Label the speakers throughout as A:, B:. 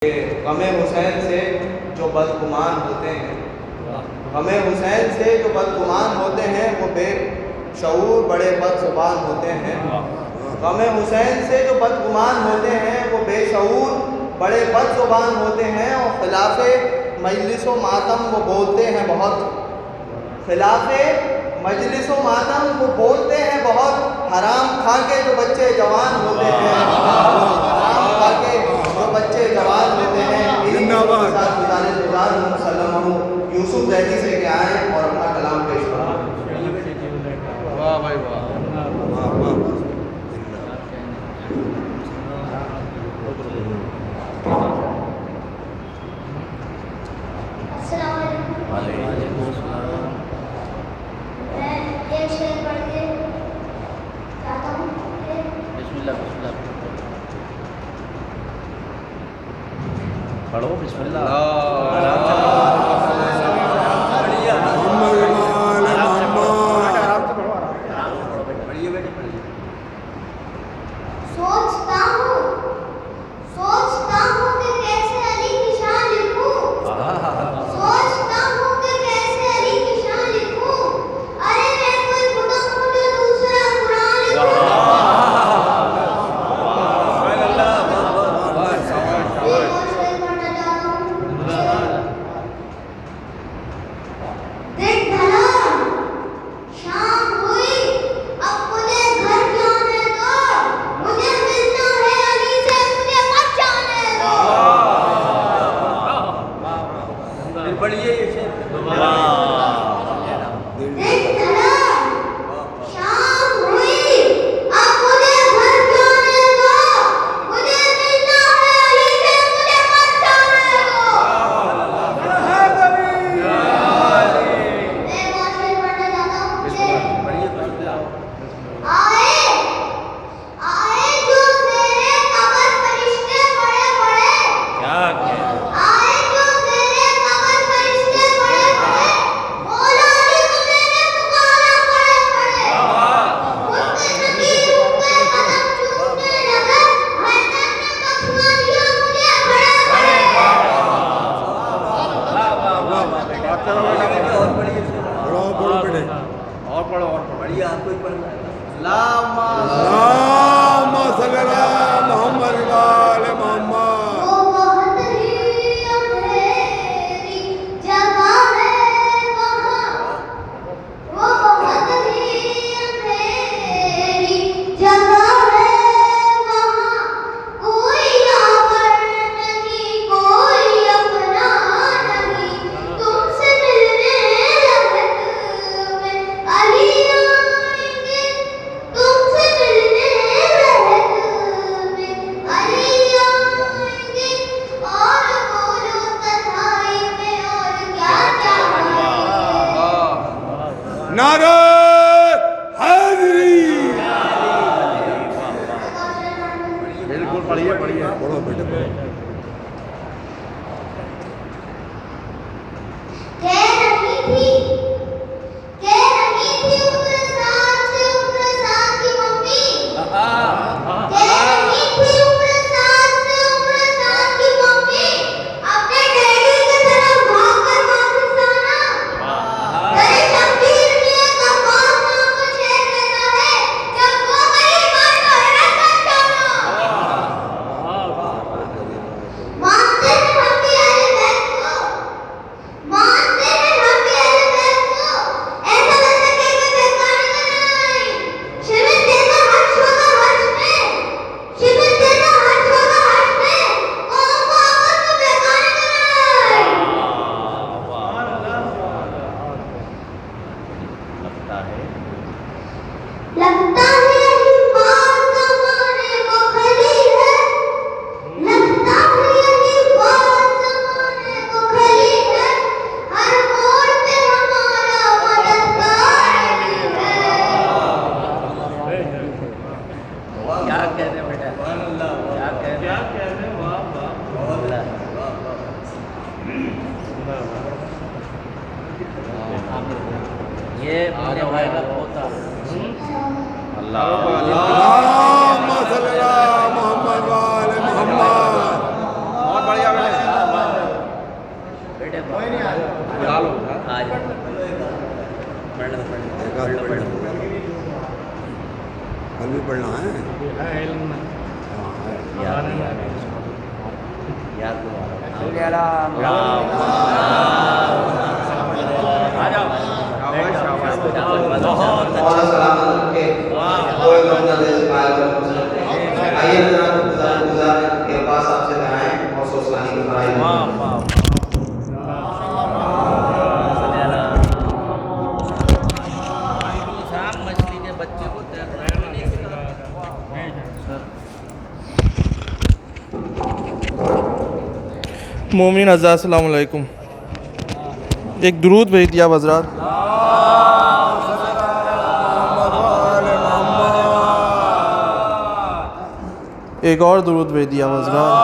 A: غم حسین سے جو بدگمان ہوتے ہیں، غم حسین سے جو بدگمان ہوتے ہیں وہ بے شعور بڑے بد زبان ہوتے ہیں۔ غم حسین سے جو بدگمان ہوتے ہیں وہ بے شعور بڑے بد زبان ہوتے ہیں، اور خلاف مجلس و ماتم وہ بولتے ہیں بہت، خلاف مجلس و ماتم وہ بولتے ہیں بہت۔ حرام کھا کے جو بچے جوان ہوتے ہیں، حرام کھا کے جو بچے جوان ہوتے ہیں، یوسف زیدی سے کہ آئیں اور اپنا کلام پیش کریں۔
B: واہ بھائی واہ،
C: السلام علیکم۔
B: وعلیکم السلام۔
C: میں ایک شعر پڑھ کے چاہتا ہوں کہ
B: بسم اللہ بسم اللہ پڑھو، بسم اللہ۔
C: سوچتا ہوں کہ کیسے علی کی شان لکھوں، سوچتا ہوں کہ کیسے علی کی شان لکھوں، ارے میں کوئی خدا ہوں جو دوسرا قرآن لکھوں۔ ایک اور شعر پڑھنا چاہتا ہوں۔ دیکھ ڈھلا شام ہوئی، اب مجھے گھر جانے دو، مجھے ملنا ہے علی سے، مجھے مت جانے دو۔
B: پڑھیے یہ شعر۔
C: دیکھ ڈھلا شام ہوئی، اب مجھے گھر جانے دو، مجھے ملنا ہے علی سے، مجھے مت جانے دو۔ میں ایک اور شعر پڑھنا چاہتا ہوں کہ آئے جو میرے قبر فرشتے بڑے بڑے، آئے جو میرے قبر فرشتے بڑے بڑے، مولا علی کو میرے پکارا پڑے پڑے، ان کے نبی ان کے قدم چومنے لگے، حیدر نے بخشوا دیا مجھے بڑے بڑے۔
B: اور پڑھو اور پڑھیے، آپ کو ہی پڑھنا ہے۔
D: اللہم صلی علی محمد وآل محمد۔
C: وہ بہت ہی اندھیری جگہ ہے وہاں، وہ بہت ہی اندھیری جگہ ہے وہاں، کوئی یاور نہیں کوئی اپنا نہیں، تم سے ملنے لہد میں علی آئیں گے، تم سے ملنے لہد میں علی آئیں گے، اور بولو تنہائی میں اور کیا چاہیں گے۔
D: نعرہ حیدری۔
B: بالکل پڑھیے پڑھیے۔
D: پڑھو بیٹے پڑھو۔
C: کہہ رہی تھی عمر ساتھ سے عمر ساتھ کی ممی، کہہ رہی تھی عمر ساتھ سے عمر ساتھ کی ممی، اپنے ڈیڈی کی طرف بھاگ کر واپس آنا، تیری شمشیر میں ایک عباس نام کا شیر کہتا ہے، جب وہ گئی مر کر رکھت جانا۔ مانتے ہیں ہم بھی اہل بیت کو، مانتے ہیں ہم بھی اہل بیت کو، ایسا لگتا کہ میں بےکاری کرنے آئی، شمن دینا حج ہوگا حج میں، شمن دینا حج ہوگا حج میں، قوم کو آپس میں بےکاری کرنے آئی۔ لگتا ہے یہی بات زمانے کو کھلی ہے، لگتا ہے یہی بات زمانے کو کھلی ہے، ہر موڑ پہ ہمارا مددگار علی ہے۔
B: کیا کہہ رہے بیٹا، کیا کہہ رہے؟ یہ میرے بھائی کا پوتا اللہ
D: اللہم صلی علی محمد وآل محمد۔
B: بہت بڑھیا
D: کل بھی پڑھنا ہے
A: اور سلامت رکھے کوئی غم نہ دے سپائے آئیے حضرات گزار کے پاس آپ سے آئیں اور سوسلانی کی فرائی
B: مچھلی کے بچے کو
E: مومنین حضرات السلام علیکم. ایک درود بھیج دیا حضرات. ایک اور درود بھیج دیا حضرات.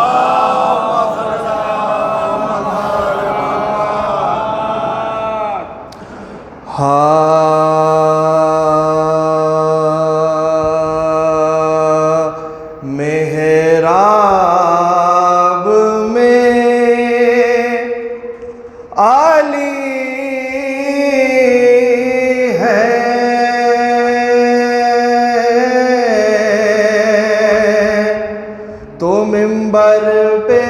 E: محراب میں علی ہے تو منبر پہ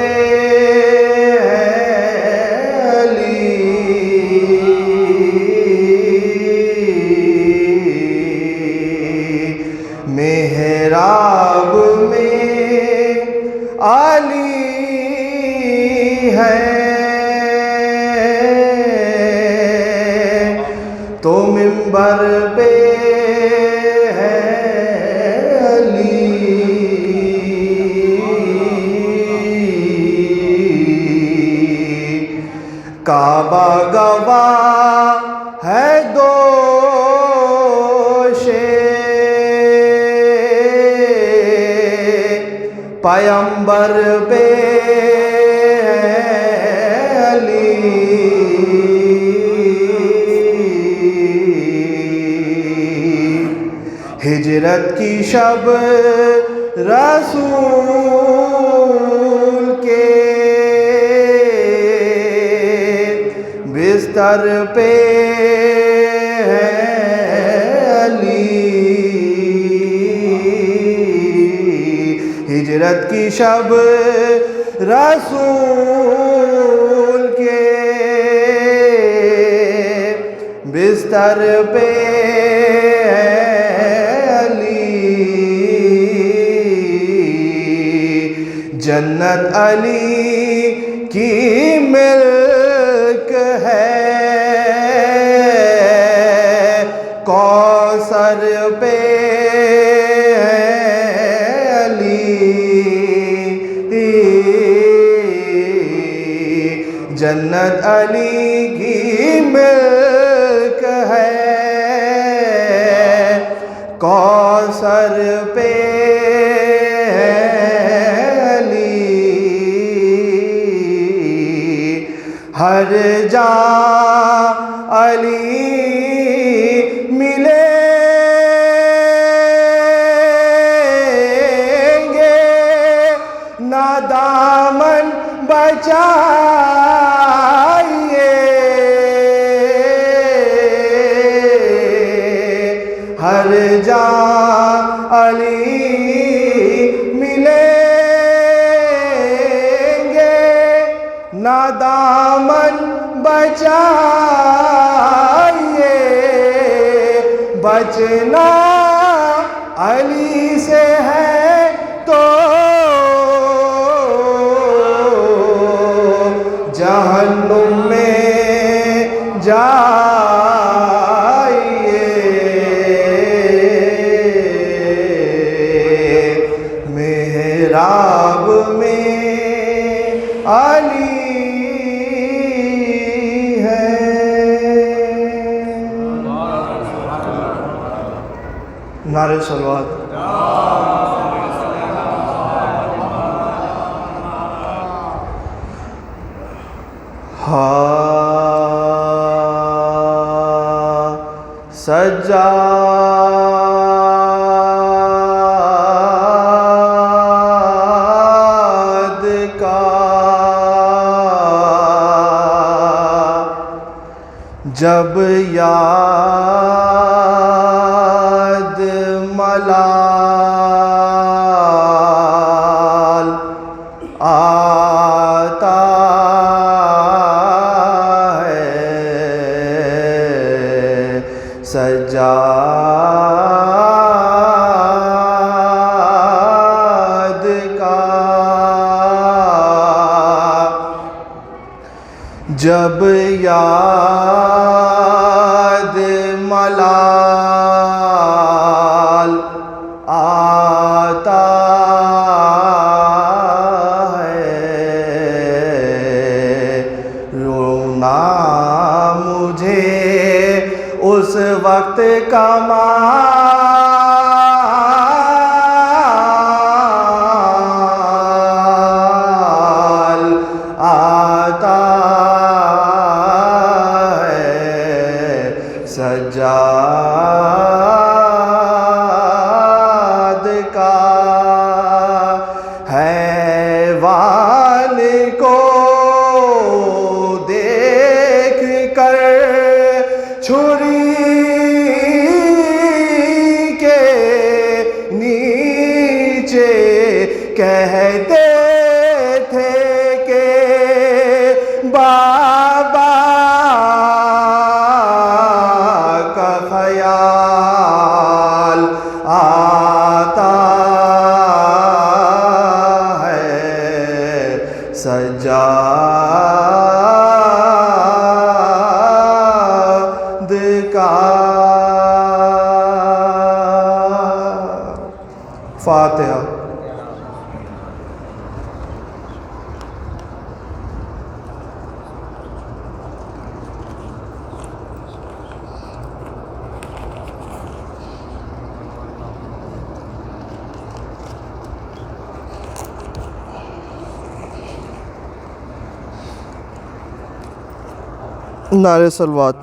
E: محراب میں علی ہے تو منبر پہ ہے علی. کعبہ گواہ ہے دوش پیمبر پہ علی. ہجرت کی شب رسول کے بستر پہ علی. ہجرت کی شب رسول کے بستر پہ علی. جنت علی کی ملک ہے کوثر پہ جنت علی کی ملک ہے کوثر پہ علی. ہر جا علی ملیں گے نہ دامن بچائیے. ہر جا علی ملیں گے نہ دامن بچائیے. بچنا علی سے ہے تو جہنم میں جائیے. محراب میں علی ہے. نعرہ صلوات. سجاد کا
A: جب یاد ملال آتا ہے سجاد کا، جب یاد ملال آتا ہے، رونا مجھے اس وقت کمال آتا سجاد کا، حیوان کو دیکھ کر چھری کے نیچے کہتے تھے کہ بابا خیال آتا ہے سجاد کا۔ فاتحہ۔ نعرہ صلوات۔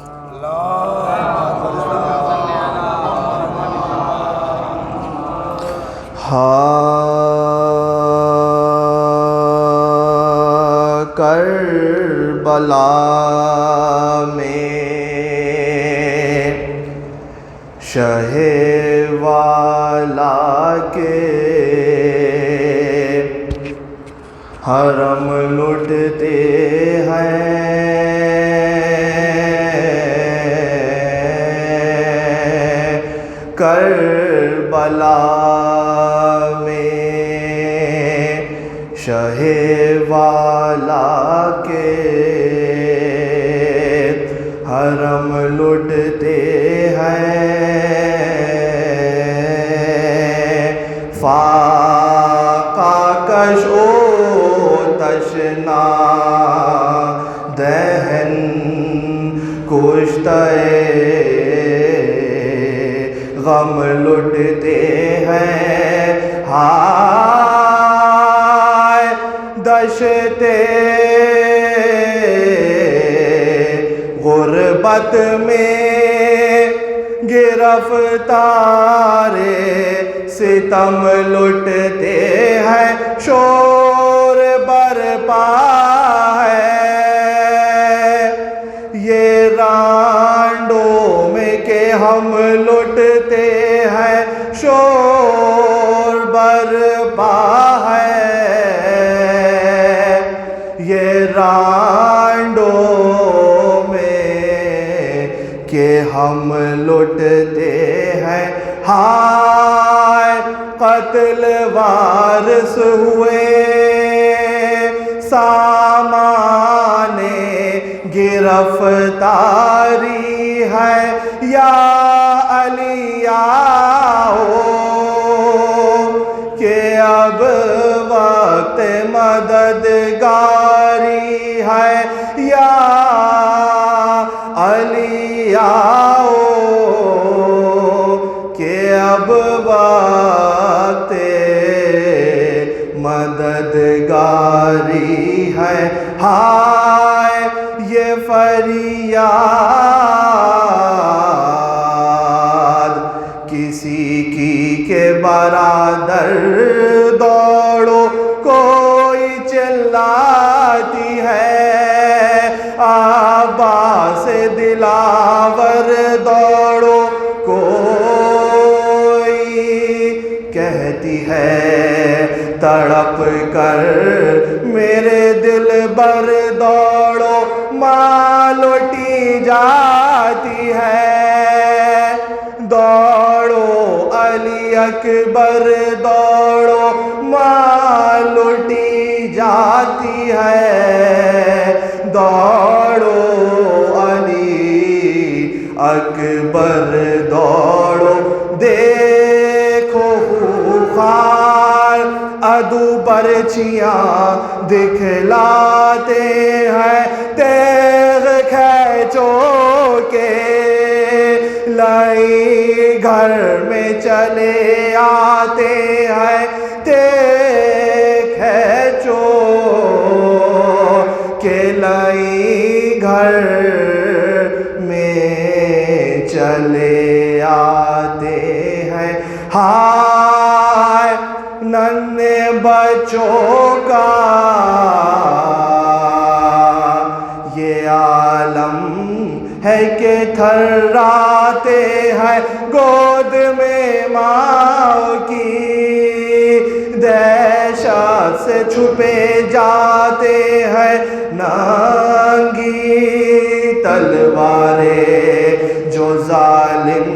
A: کربلا میں شہ والا کے حرم لٹتے ہیں، کربلا میں شہ والا کے حرم لٹتے ہیں، فاقہ کش و تشنا دہن کشتہ غم لٹتے ہیں، ہائے دشتے غربت میں گرفتار ستم لٹتے ہیں، شور برپا ہے یہ رانڈوں میں کہ ہم لٹتے ہیں، شور برپا ہے یہ رانڈوں میں کہ ہم لٹتے ہیں، ہائے قتل وارث ہوئے سامان گرفتاری ہے، یا علی آؤ کہ اب وقت مددگاری ہے، یا علی آؤ کہ اب وقت مددگاری ہے، ہائے یہ فریاد کسی کی کہ برادر دوڑو کوئی چلاتی ہے، عباس دلا تڑپ کر میرے دل بر دوڑو ماں لوٹی جاتی ہے، دوڑو علی اکبر دوڑو ماں لوٹی جاتی ہے، دوڑو علی اکبر دوڑو، دیکھو خوار عدو برچیاں دکھلاتے ہیں، تیغ کھینچو کے لائی گھر میں چلے آتے ہیں، تیغ کھینچو کے لائی گھر میں چلے آتے ہیں۔ ہائے ننھے بچوں کا یہ عالم ہے کہ تھراتے ہیں، گود میں ماں کی دہشت سے چھپے جاتے ہیں، ننگی تلواریں جو ظالم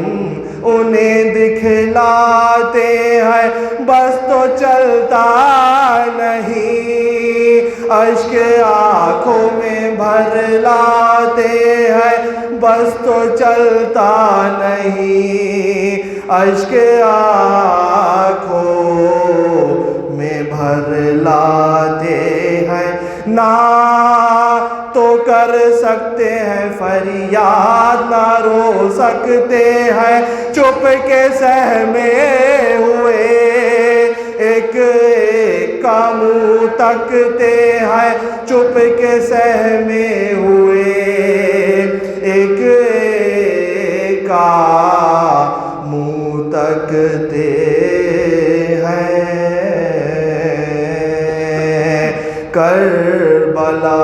A: انہیں دکھلاتے ہیں، بس تو چلتا نہیں، اشک آنکھوں میں بھر لاتے ہیں، بس تو چلتا نہیں، اشک آنکھوں میں بھر لاتے ہیں، نہ تو کر سکتے ہیں فریاد، نہ رو سکتے ہیں، چپ کے سہمے ہوئے ایک ایک کا منہ تکتے ہیں، چپ کے سہمے ہوئے ایک ایک کا منہ تکتے ہیں، کربلا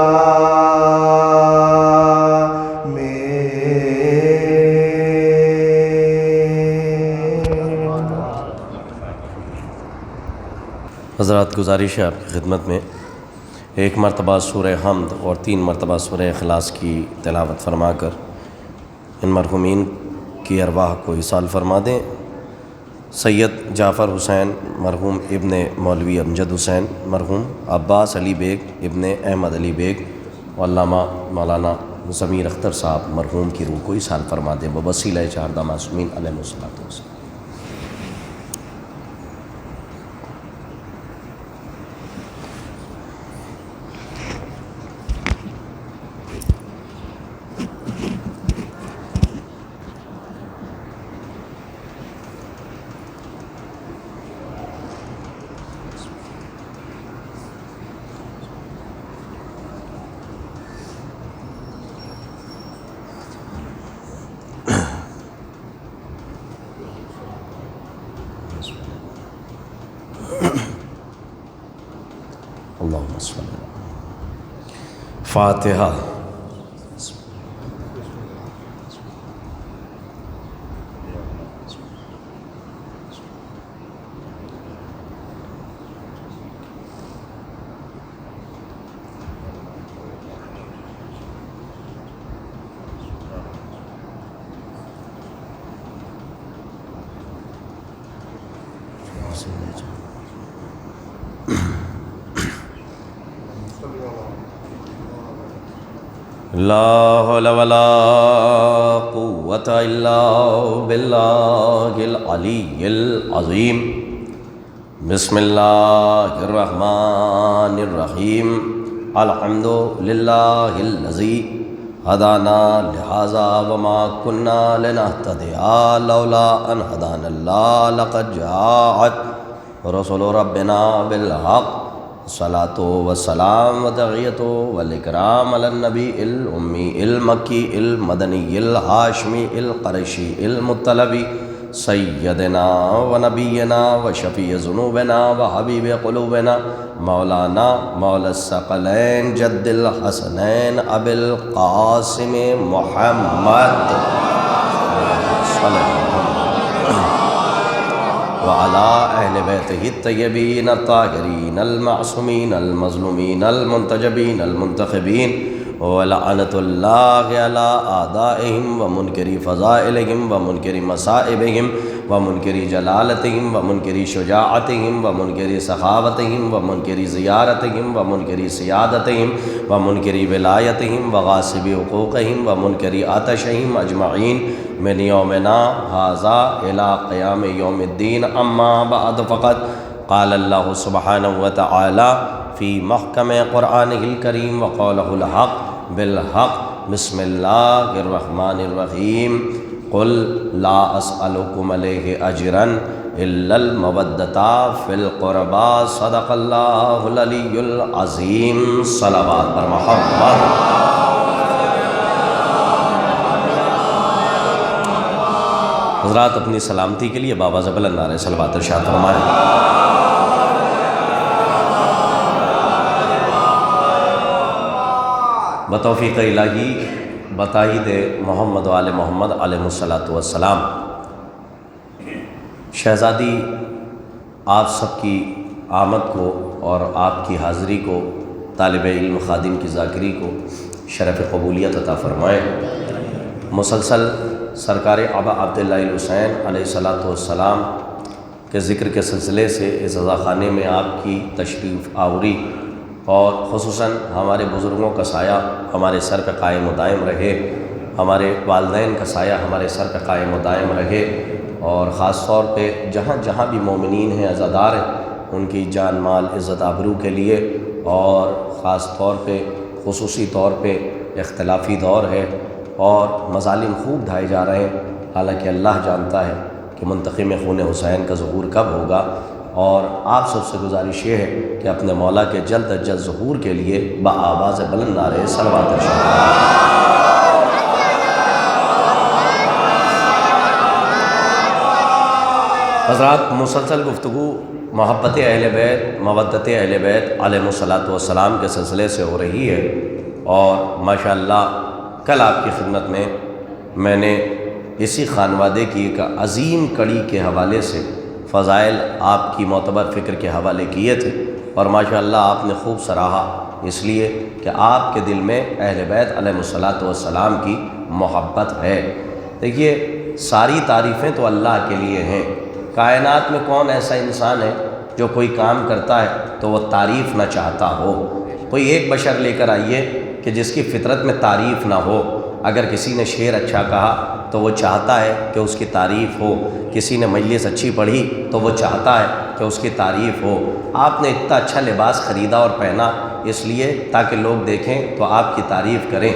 F: حضرات گزارش ہے آپ کی خدمت میں، ایک مرتبہ سورہ حمد اور 3 مرتبہ سورہ اخلاص کی تلاوت فرما کر ان مرحومین کی ارواح کو ایصال فرما دیں۔ سید جعفر حسین مرحوم ابن مولوی امجد حسین مرحوم، عباس علی بیگ ابن احمد علی بیگ، علامہ مولانا ضمیر اختر صاحب مرحوم کی روح کو ایصال فرما دیں بوسیلہ چہاردہ معصومین علیہم الصلوۃ والسلام۔ اللہم صل علی فاتحہ۔ لا حول ولا قوة الا باللہ العلی العظیم۔ بسم اللہ الرحمن الرحیم۔ الحمد للہ الذی ہدانا لہذا وما کنا لنہتدی لولا ان ہدانا اللہ لقد جاءت رسول ربنا بالحق۔ الصلاۃ والسلام وتحیۃ والاکرام علی النبی الامی المکی المدنی الہاشمی القریشی المطلبی سیدنا و نبینا و شفیع ذنوبنا و حبیب قلوبنا مولانا مولا الثقلین جد الحسنین ابی القاسم محمد صلی اللہ وعلى أهل بيته الطيبين الطاهرين المعصومين المظلومين المنتجبين المنتخبين ولعنة الله على أعدائهم ومنكر فضائلهم ومنكر مصائبهم ومنكر جلالتهم ومنكر شجاعتهم ومنكر سخاوتهم ومنكر زيارتهم ومنكر سيادتهم ومنكر ولايتهم وغاصب حقوقهم ومنكر عطشهم أجمعين من يومنا هذا إلى قيام يوم الدين. أما بعد فقد قال الله سبحانه وتعالى في محكم قرآنه الكريم وقوله الحق بالحق. بسم الله الرحمن الرحيم. قل لا أسألكم عليه أجرا إلا المودة في القربى. صدق الله العلي العظيم. صلوات بر محمد. حضرات اپنی سلامتی کے لیے بابا بلند نعرہ صلوات ارشاد فرمائیں. بتوفیق الہی بتائید محمد و آل محمد علیہ الصلاۃ والسلام، شہزادی آپ سب کی آمد کو اور آپ کی حاضری کو، طالب علم خادم کی ذاکری کو شرف قبولیت عطا فرمائے. مسلسل سرکار ابا عبداللہ الحسین علیہ الصلاۃ والسلام کے ذکر کے سلسلے سے اس عزاخانے میں آپ کی تشریف آوری اور خصوصاً ہمارے بزرگوں کا سایہ ہمارے سر پہ قائم و دائم رہے، ہمارے والدین کا سایہ ہمارے سر پہ قائم و دائم رہے، اور خاص طور پہ جہاں جہاں بھی مومنین ہیں، عزادار ہیں، ان کی جان مال عزت آبرو کے لیے، اور خاص طور پہ خصوصی طور پہ اختلافی دور ہے اور مظالم خوب ڈھائے جا رہے ہیں. حالانکہ اللہ جانتا ہے کہ منتقم خون حسین کا ظہور کب ہوگا، اور آپ سب سے گزارش یہ ہے کہ اپنے مولا کے جلد از جلد ظہور کے لیے بآواز بلند نعرہ صلوات ارشاد. حضرات مسلسل گفتگو محبت اہل بیت، مودت اہل بیت علیہ الصلاۃ والسلام کے سلسلے سے ہو رہی ہے، اور ماشاءاللہ کل آپ کی خدمت میں میں نے اسی خانوادے کی ایک عظیم کڑی کے حوالے سے فضائل آپ کی معتبر فکر کے حوالے کیے تھے، اور ماشاءاللہ آپ نے خوب سراہا، اس لیے کہ آپ کے دل میں اہل بیت علیہ الصلاۃ والسلام کی محبت ہے. دیکھیے ساری تعریفیں تو اللہ کے لیے ہیں. کائنات میں کون ایسا انسان ہے جو کوئی کام کرتا ہے تو وہ تعریف نہ چاہتا ہو؟ کوئی ایک بشر لے کر آئیے کہ جس کی فطرت میں تعریف نہ ہو. اگر کسی نے شعر اچھا کہا تو وہ چاہتا ہے کہ اس کی تعریف ہو، کسی نے مجلس اچھی پڑھی تو وہ چاہتا ہے کہ اس کی تعریف ہو. آپ نے اتنا اچھا لباس خریدا اور پہنا اس لیے تاکہ لوگ دیکھیں تو آپ کی تعریف کریں.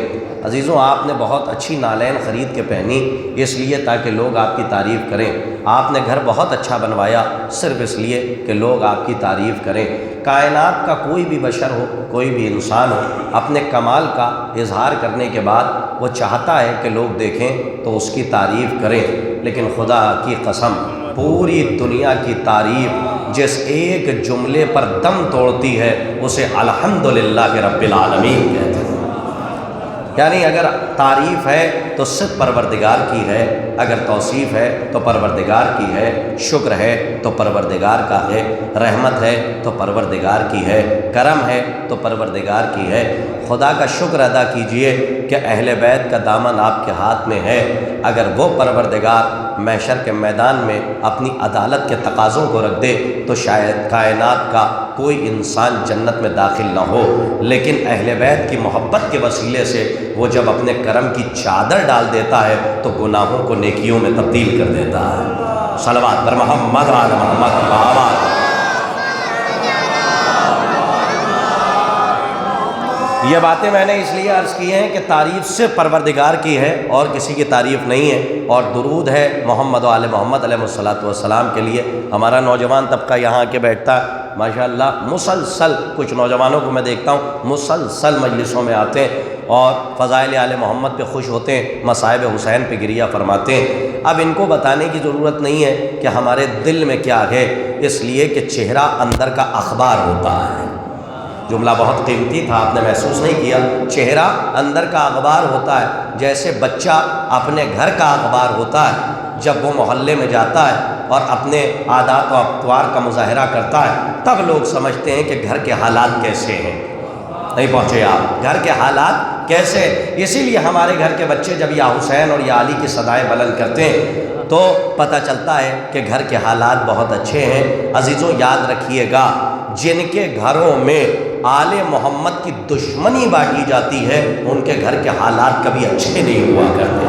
F: عزیزوں آپ نے بہت اچھی نالین خرید کے پہنی اس لیے تاکہ لوگ آپ کی تعریف کریں. آپ نے گھر بہت اچھا بنوایا صرف اس لیے کہ لوگ آپ کی تعریف کریں. کائنات کا کوئی بھی بشر ہو، کوئی بھی انسان ہو، اپنے کمال کا اظہار کرنے کے بعد وہ چاہتا ہے کہ لوگ دیکھیں تو اس کی تعریف کریں. لیکن خدا کی قسم پوری دنیا کی تعریف جس ایک جملے پر دم توڑتی ہے اسے الحمدللہ رب العالمین کہتے ہیں. یعنی اگر تعریف ہے تو صرف پروردگار کی ہے، اگر توصیف ہے تو پروردگار کی ہے، شکر ہے تو پروردگار کا ہے، رحمت ہے تو پروردگار کی ہے، کرم ہے تو پروردگار کی ہے. خدا کا شکر ادا کیجئے کہ اہل بیت کا دامن آپ کے ہاتھ میں ہے. اگر وہ پروردگار محشر کے میدان میں اپنی عدالت کے تقاضوں کو رکھ دے تو شاید کائنات کا کوئی انسان جنت میں داخل نہ ہو. لیکن اہل بیت کی محبت کے وسیلے سے وہ جب اپنے کرم کی چادر ڈال دیتا ہے تو گناہوں کو نیکیوں میں تبدیل کر دیتا ہے. صلوات بر محمد آل محمد آباد. یہ باتیں میں نے اس لیے عرض کی ہیں کہ تعریف صرف پروردگار کی ہے اور کسی کی تعریف نہیں ہے. اور درود ہے محمد و آل محمد علیہ الصلاۃ والسلام کے لیے. ہمارا نوجوان طبقہ یہاں آ کے بیٹھتا ہے ماشاءاللہ، مسلسل کچھ نوجوانوں کو میں دیکھتا ہوں مسلسل مجلسوں میں آتے ہیں اور فضائل آل محمد پہ خوش ہوتے ہیں، مصائب حسین پہ گریہ فرماتے ہیں. اب ان کو بتانے کی ضرورت نہیں ہے کہ ہمارے دل میں کیا ہے، اس لیے کہ چہرہ اندر کا اخبار ہوتا ہے. جملہ بہت قیمتی تھا، آپ نے محسوس نہیں کیا؟ چہرہ اندر کا اخبار ہوتا ہے، جیسے بچہ اپنے گھر کا اخبار ہوتا ہے، جب وہ محلے میں جاتا ہے اور اپنے عادات و اطوار کا مظاہرہ کرتا ہے تب لوگ سمجھتے ہیں کہ گھر کے حالات کیسے ہیں۔ نہیں پہنچے آپ؟ گھر کے حالات کیسے؟ اسی لیے ہمارے گھر کے بچے جب یا حسین اور یا علی کی صدائیں بلند کرتے ہیں تو پتہ چلتا ہے کہ گھر کے حالات بہت اچھے ہیں۔ عزیزوں یاد رکھیے گا، جن کے گھروں میں آل محمد کی دشمنی بانٹی جاتی ہے ان کے گھر کے حالات کبھی اچھے نہیں ہوا کرتے۔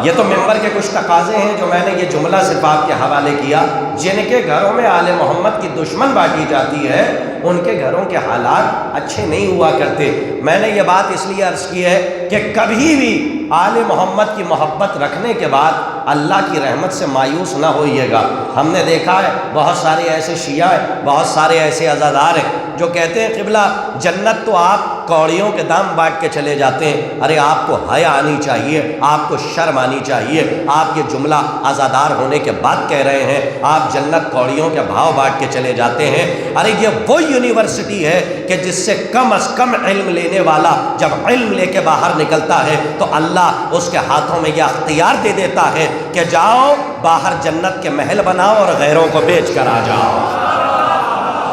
F: یہ تو ممبر کے کچھ تقاضے ہیں جو میں نے یہ جملہ صرف آپ کے حوالے کیا۔ جن کے گھروں میں آل محمد کی دشمن بانٹی جاتی ہے ان کے گھروں کے حالات اچھے نہیں ہوا کرتے۔ میں نے یہ بات اس لیے عرض کی ہے کہ کبھی بھی آل محمد کی محبت رکھنے کے بعد اللہ کی رحمت سے مایوس نہ ہوئیے گا۔ ہم نے دیکھا ہے بہت سارے ایسے شیعہ ہیں، بہت سارے ایسے عزادار ہیں جو کہتے ہیں قبلہ جنت تو آپ کوڑیوں کے دام بانٹ کے چلے جاتے ہیں۔ ارے آپ کو حیا آنی چاہیے، آپ کو شرم آنی چاہیے۔ آپ یہ جملہ عزادار ہونے کے بعد کہہ رہے ہیں، آپ جنت کوڑیوں کے بھاؤ بانٹ کے چلے جاتے ہیں۔ ارے یہ وہ یونیورسٹی ہے کہ جس سے کم از کم علم لینے والا جب علم لے کے باہر نکلتا ہے تو اللہ اس کے ہاتھوں میں یہ اختیار دے دیتا ہے کہ جاؤ باہر جنت کے محل بناؤ اور غیروں کو بیچ کر آ جاؤ۔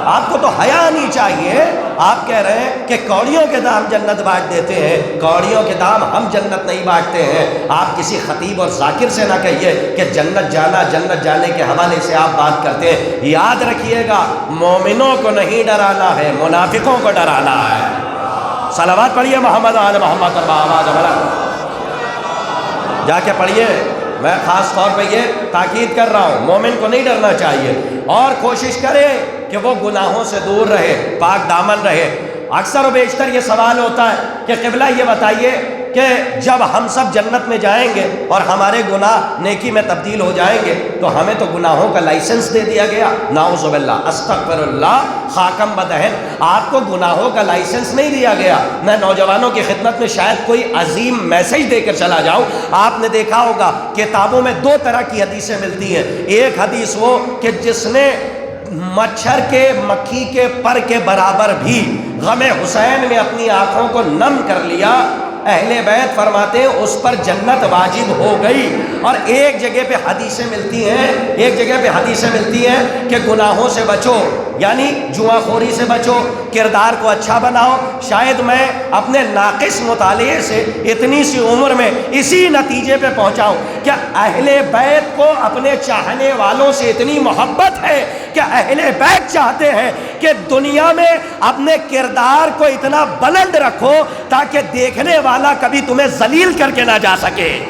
F: آپ کو تو حیا آنی چاہیے۔ آپ کہہ رہے ہیں کہ کوڑیوں کے دام جنت بانٹ دیتے ہیں، کوڑیوں کے دام ہم جنت نہیں بانٹتے ہیں۔ آپ کسی خطیب اور ذاکر سے نہ کہیے کہ جنت جانا، جنت جانے کے حوالے سے آپ بات کرتے ہیں۔ یاد رکھیے گا، مومنوں کو نہیں ڈرانا ہے، منافقوں کو ڈرانا ہے۔ صلوات پڑھیے محمد آل محمد پر آواز بلند جا کے پڑھیے۔ میں خاص طور پہ یہ تاکید کر رہا ہوں، مومن کو نہیں ڈرنا چاہیے اور کوشش کرے کہ وہ گناہوں سے دور رہے، پاک دامن رہے۔ اکثر و بیشتر یہ سوال ہوتا ہے کہ قبلہ یہ بتائیے کہ جب ہم سب جنت میں جائیں گے اور ہمارے گناہ نیکی میں تبدیل ہو جائیں گے تو ہمیں تو گناہوں کا لائسنس دے دیا گیا۔ نعوذ باللہ، استغفر اللہ، خاکم بدہن، آپ کو گناہوں کا لائسنس نہیں دیا گیا۔ میں نوجوانوں کی خدمت میں شاید کوئی عظیم میسج دے کر چلا جاؤں۔ آپ نے دیکھا ہوگا کتابوں میں دو طرح کی حدیثیں ملتی ہیں۔ ایک حدیث وہ کہ جس نے مچھر کے مکھی کے پر کے برابر بھی غم حسین میں اپنی آنکھوں کو نم کر لیا، اہل بیت فرماتے ہیں اس پر جنت واجب ہو گئی۔ اور ایک جگہ پہ حدیثیں ملتی ہیں کہ گناہوں سے بچو، یعنی جوا خوری سے بچو، کردار کو اچھا بناؤ۔ شاید میں اپنے ناقص مطالعے سے اتنی سی عمر میں اسی نتیجے پہ پہنچاؤں کہ اہل بیت کو اپنے چاہنے والوں سے اتنی محبت ہے کہ اہل بیت چاہتے ہیں کہ دنیا میں اپنے کردار کو اتنا بلند رکھو تاکہ دیکھنے والا کبھی تمہیں ذلیل کر کے نہ جا سکے۔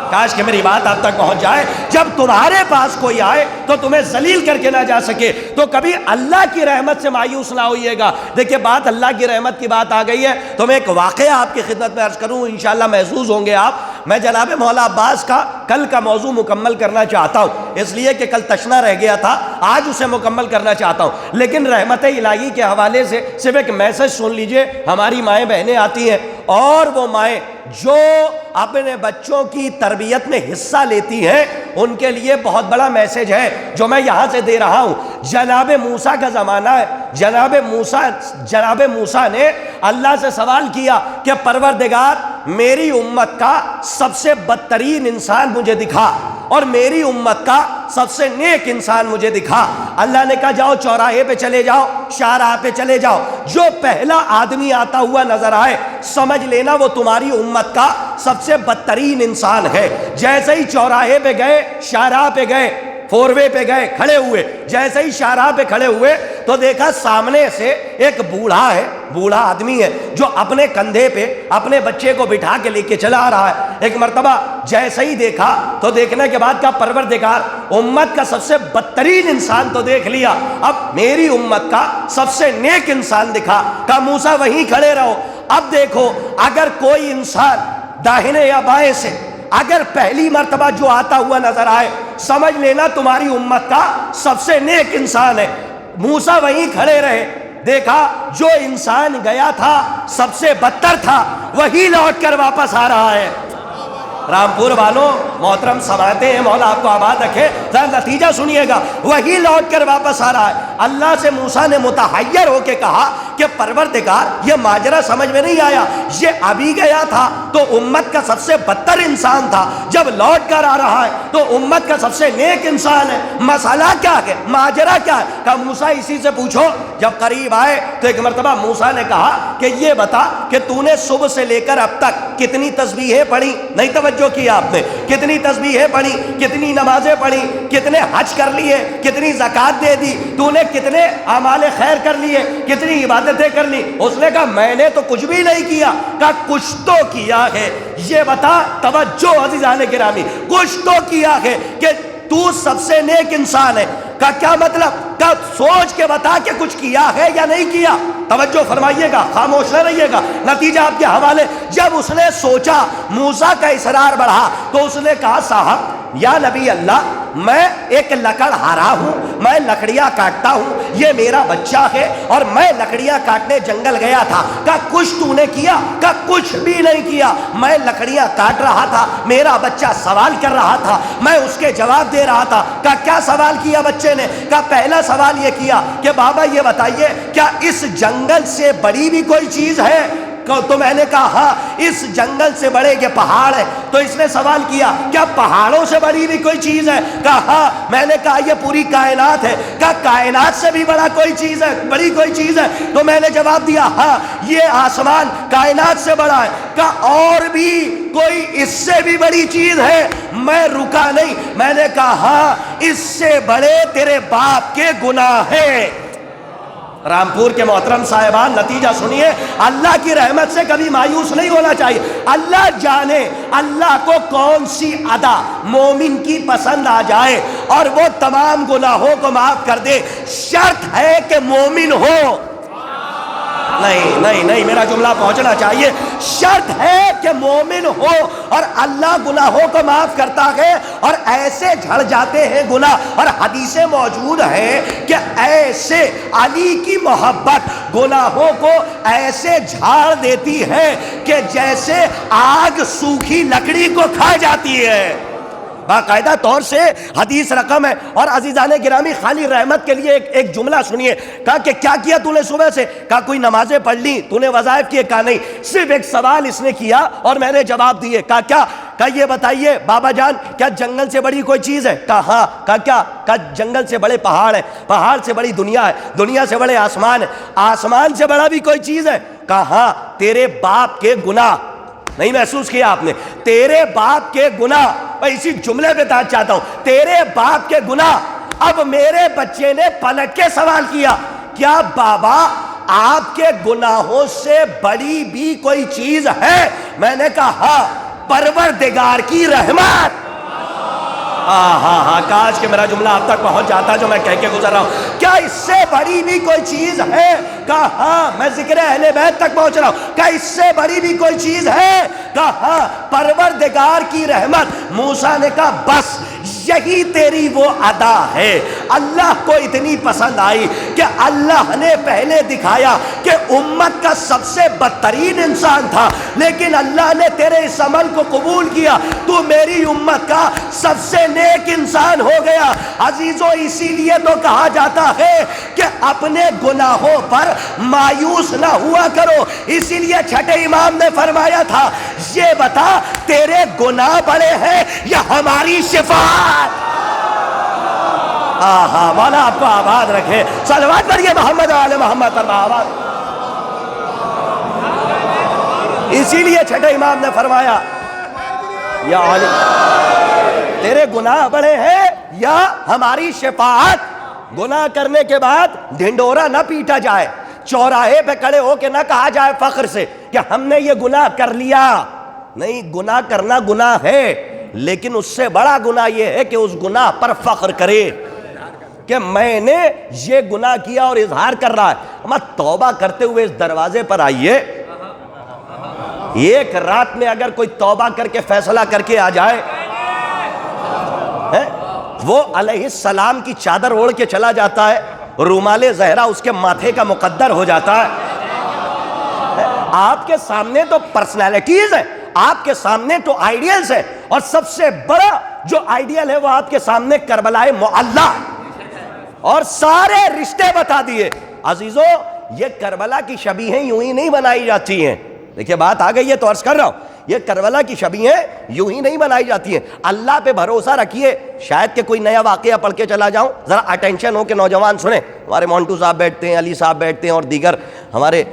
F: کاش کہ میری بات آپ تک پہنچ جائے، جب تمہارے پاس کوئی آئے تو تمہیں ذلیل کر کے نہ جا سکے تو کبھی اللہ کی رحمت سے مایوس نہ ہوئیے گا۔ دیکھیں بات اللہ کی رحمت کی بات آ گئی ہے تو میں ایک واقعہ آپ کی خدمت میں عرض کروں، انشاءاللہ محظوظ ہوں گے آپ۔ میں جناب مولا عباس کا کل کا موضوع مکمل کرنا چاہتا ہوں، اس لیے کہ کل تشنا رہ گیا تھا، آج اسے مکمل کرنا چاہتا ہوں۔ لیکن رحمت الہی کے حوالے سے صرف ایک میسج سن لیجئے۔ ہماری مائیں بہنیں آتی ہیں اور وہ مائیں جو اپنے بچوں کی تربیت میں حصہ لیتی ہیں ان کے لیے بہت بڑا میسج ہے جو میں یہاں سے دے رہا ہوں۔ جناب موسیٰ کا زمانہ ہے، جناب موسیٰ نے اللہ سے سوال کیا کہ پروردگار میری امت کا سب سے بدترین انسان مجھے دکھا اور میری امت کا سب سے نیک انسان مجھے دکھا۔ اللہ نے کہا جاؤ چوراہے پہ چلے جاؤ، شاہراہ پہ چلے جاؤ، جو پہلا آدمی آتا ہوا نظر آئے سمجھ لینا وہ تمہاری امت کا سب سے بدترین انسان ہے۔ جیسے ہی چوراہے پہ گئے، شاہراہ پہ گئے، فور وے پہ گئے، کھڑے ہوئے، جیسے ہی شاہراہ پہ کھڑے ہوئے تو دیکھا سامنے سے ایک بوڑھا آدمی ہے جو اپنے کندھے پہ اپنے بچے کو بٹھا کے لے کے چلا آ رہا ہے۔ ایک مرتبہ جیسے ہی دیکھا تو دیکھنے کے بعد کہا پروردگار امت کا سب سے بدترین انسان تو دیکھ لیا، اب میری امت کا سب سے نیک انسان دکھا۔ کہا موسیٰ وہیں کھڑے رہو، اب دیکھو اگر کوئی انسان داہنے یا بائیں سے اگر پہلی مرتبہ جو آتا ہوا نظر آئے سمجھ لینا تمہاری امت کا سب سے نیک انسان ہے۔ موسیٰ وہیں کھڑے رہے، دیکھا جو انسان گیا تھا سب سے بدتر تھا وہی لوٹ کر واپس آ رہا ہے۔ رامپور والوں محترم سماعتیں ہیں، مولا آپ کو آباد رکھے، ذرا نتیجہ سنیے گا، وہی لوٹ کر واپس آ رہا ہے۔ اللہ سے موسیٰ نے متحیر ہو کے کہا کہ پروردگار یہ ماجرا سمجھ میں نہیں آیا، یہ ابھی گیا تھا تو امت کا سب سے بدتر انسان تھا، جب لوٹ کر آ رہا ہے تو امت کا سب سے نیک انسان ہے، مسئلہ کیا ہے، ماجرا کیا ہے؟ کہا موسیٰ اسی سے پوچھو۔ جب قریب آئے تو ایک مرتبہ موسیٰ نے کہا کہ یہ بتا کہ تو نے صبح سے لے کر اب تک کتنی تسبیحیں پڑھی؟ نہیں توجہ کیا آپ نے، کتنی تسبیحیں پڑھی، کتنی نمازیں پڑھی، کتنے حج کر لیے، کتنی زکوٰۃ دے دی، تو نے کتنے اعمال خیر کر لیے، کتنی عبادتیں کر لی؟ اس نے کہا میں نے تو کچھ بھی نہیں کیا۔ کہا کچھ تو کیا ہے، یہ بتا، توجہ عزیزان گرامی، کچھ تو کیا ہے کہ تو سب سے نیک انسان ہے۔ کا کیا مطلب؟ کا سوچ کے بتا کہ کچھ کیا ہے یا نہیں کیا۔ توجہ فرمائیے گا، خاموش نہ رہیے گا، نتیجہ آپ کے حوالے۔ جب اس نے سوچا، موسیٰ کا اصرار بڑھا تو اس نے کہا صاحب یا نبی اللہ، میں ایک لکڑ ہارا ہوں، میں لکڑیاں کاٹتا ہوں، یہ میرا بچہ ہے اور میں لکڑیاں کاٹنے جنگل گیا تھا۔ کہا کچھ تو نے کیا؟ کہا کچھ بھی نہیں کیا، میں لکڑیاں کاٹ رہا تھا، میرا بچہ سوال کر رہا تھا، میں اس کے جواب دے رہا تھا۔ کہا کیا سوال کیا بچے نے؟ کہا پہلا سوال یہ کیا کہ بابا یہ بتائیے کیا اس جنگل سے بڑی بھی کوئی چیز ہے؟ تو میں نے کہا ہاں، اس جنگل سے بڑے یہ پہاڑ ہے۔ تو اس نے سوال کیا کیا پہاڑوں سے بڑی بھی کوئی چیز ہے؟ کہا ہاں۔ میں نے کہا یہ پوری کائنات ہے۔ کہا کائنات سے بھی بڑا کوئی چیز ہے، بڑی کوئی چیز ہے؟ تو میں نے جواب دیا ہاں، یہ آسمان کائنات سے بڑا ہے۔ کہا اور بھی کوئی اس سے بھی بڑی چیز ہے؟ میں رکا نہیں، میں نے کہا ہاں، اس سے بڑے تیرے باپ کے گناہ ہیں۔ رامپور کے محترم صاحبان، نتیجہ سنیے، اللہ کی رحمت سے کبھی مایوس نہیں ہونا چاہیے۔ اللہ جانے اللہ کو کون سی ادا مومن کی پسند آ جائے اور وہ تمام گناہوں کو معاف کر دے۔ شرط ہے کہ مومن ہو۔ نہیں، میرا جملہ پہنچنا چاہیے۔ شرط ہے کہ مومن ہو اور اللہ گناہوں کو معاف کرتا ہے اور ایسے جھڑ جاتے ہیں گناہ، اور حدیثیں موجود ہیں کہ ایسے علی کی محبت گناہوں کو ایسے جھاڑ دیتی ہے کہ جیسے آگ سوکھی لکڑی کو کھا جاتی ہے۔ باقاعدہ طور سے حدیث رقم ہے۔ اور عزیزان گرامی، خالی رحمت کے لیے ایک جملہ سنیے۔ کہا کہ کیا کیا تو نے صبح سے؟ کہا کوئی نمازیں پڑھ لی، تو نے وظائف کیے؟ کہا نہیں، صرف ایک سوال اس نے کیا اور میں نے جواب دیے۔ کہا کیا؟ کہا یہ بتائیے بابا جان، کیا جنگل سے بڑی کوئی چیز ہے؟ کہا ہاں۔ کہا کیا؟ کہا جنگل سے بڑے پہاڑ ہیں، پہاڑ سے بڑی دنیا ہے، دنیا سے بڑے آسمان ہے، آسمان سے بڑا بھی کوئی چیز ہے؟ کہا ہاں، تیرے باپ کے گناہ۔ نہیں محسوس کیا آپ نے؟ تیرے باپ کے گناہ۔ میں اسی جملے پہ تاج چاہتا ہوں، تیرے باپ کے گناہ۔ اب میرے بچے نے پلٹ کے سوال کیا، کیا بابا آپ کے گناہوں سے بڑی بھی کوئی چیز ہے؟ میں نے کہا ہاں، پروردگار کی رحمت۔ ہاں، کاش کہ میرا جملہ آپ تک پہنچ جاتا جو میں کہہ کے گزر رہا ہوں۔ کیا اس سے بڑی بھی کوئی چیز ہے؟ کہا ہاں، میں ذکر اہل بیت تک پہنچ رہا ہوں۔ کیا اس سے بڑی بھی کوئی چیز ہے؟ کہا ہاں، پروردگار کی رحمت۔ موسیٰ نے کہا بس یہی تیری وہ ادا ہے۔ اللہ کو اتنی پسند آئی کہ اللہ نے پہلے دکھایا کہ امت کا سب سے بدترین انسان تھا، لیکن اللہ نے تیرے اس عمل کو قبول کیا، تو میری امت کا سب سے نیک انسان ہو گیا۔ عزیزو، اسی لیے تو کہا جاتا ہے کہ اپنے گناہوں پر مایوس نہ ہوا کرو۔ اسی لیے چھٹے امام نے فرمایا تھا، یہ بتا تیرے گناہ بڑے ہیں یا ہماری شفاعت؟ مولا آپ کو آباد رکھے۔ صلوات پڑھیے محمد آل محمد آباد۔ اسی لیے چھٹے امام نے فرمایا، یا علی تیرے گناہ بڑے ہیں یا ہماری شفاعت۔ گناہ کرنے کے بعد ڈھنڈورا نہ پیٹا جائے، چوراہے پہ کھڑے ہو کے نہ کہا جائے فخر سے کہ ہم نے یہ گناہ کر لیا۔ نہیں، گناہ کرنا گناہ ہے، لیکن اس سے بڑا گناہ یہ ہے کہ اس گناہ پر فخر کرے کہ میں نے یہ گناہ کیا اور اظہار کر رہا ہے۔ ہم توبہ کرتے ہوئے اس دروازے پر آئیے، ایک رات میں اگر کوئی توبہ کر کے فیصلہ کر کے آ جائے، وہ علیہ السلام کی چادر اوڑھ کے چلا جاتا ہے، رومال زہرا اس کے ماتھے کا مقدر ہو جاتا ہے۔ آپ کے سامنے تو پرسنالٹیز ہیں، آپ کے سامنے تو آئیڈیلز ہیں، اور سب سے بڑا جو آئیڈیل ہے وہ آپ کے سامنے کربلائے معلی، اور سارے رشتے بتا دیے. عزیزو یہ کربلا کی شبیہیں یوں ہی نہیں بنائی جاتی ہیں. دیکھیے بات آ گئی ہے تو عرض کر رہا ہوں, یہ کربلا کی شبیہیں یوں ہی نہیں بنائی جاتی ہیں. اللہ پہ بھروسہ رکھیے. شاید کہ کوئی نیا واقعہ پڑھ کے چلا جاؤں, ذرا اٹینشن ہو کہ نوجوان سنیں. ہمارے مونٹو صاحب بیٹھتے ہیں, علی صاحب بیٹھتے ہیں, اور دیگر ہمارے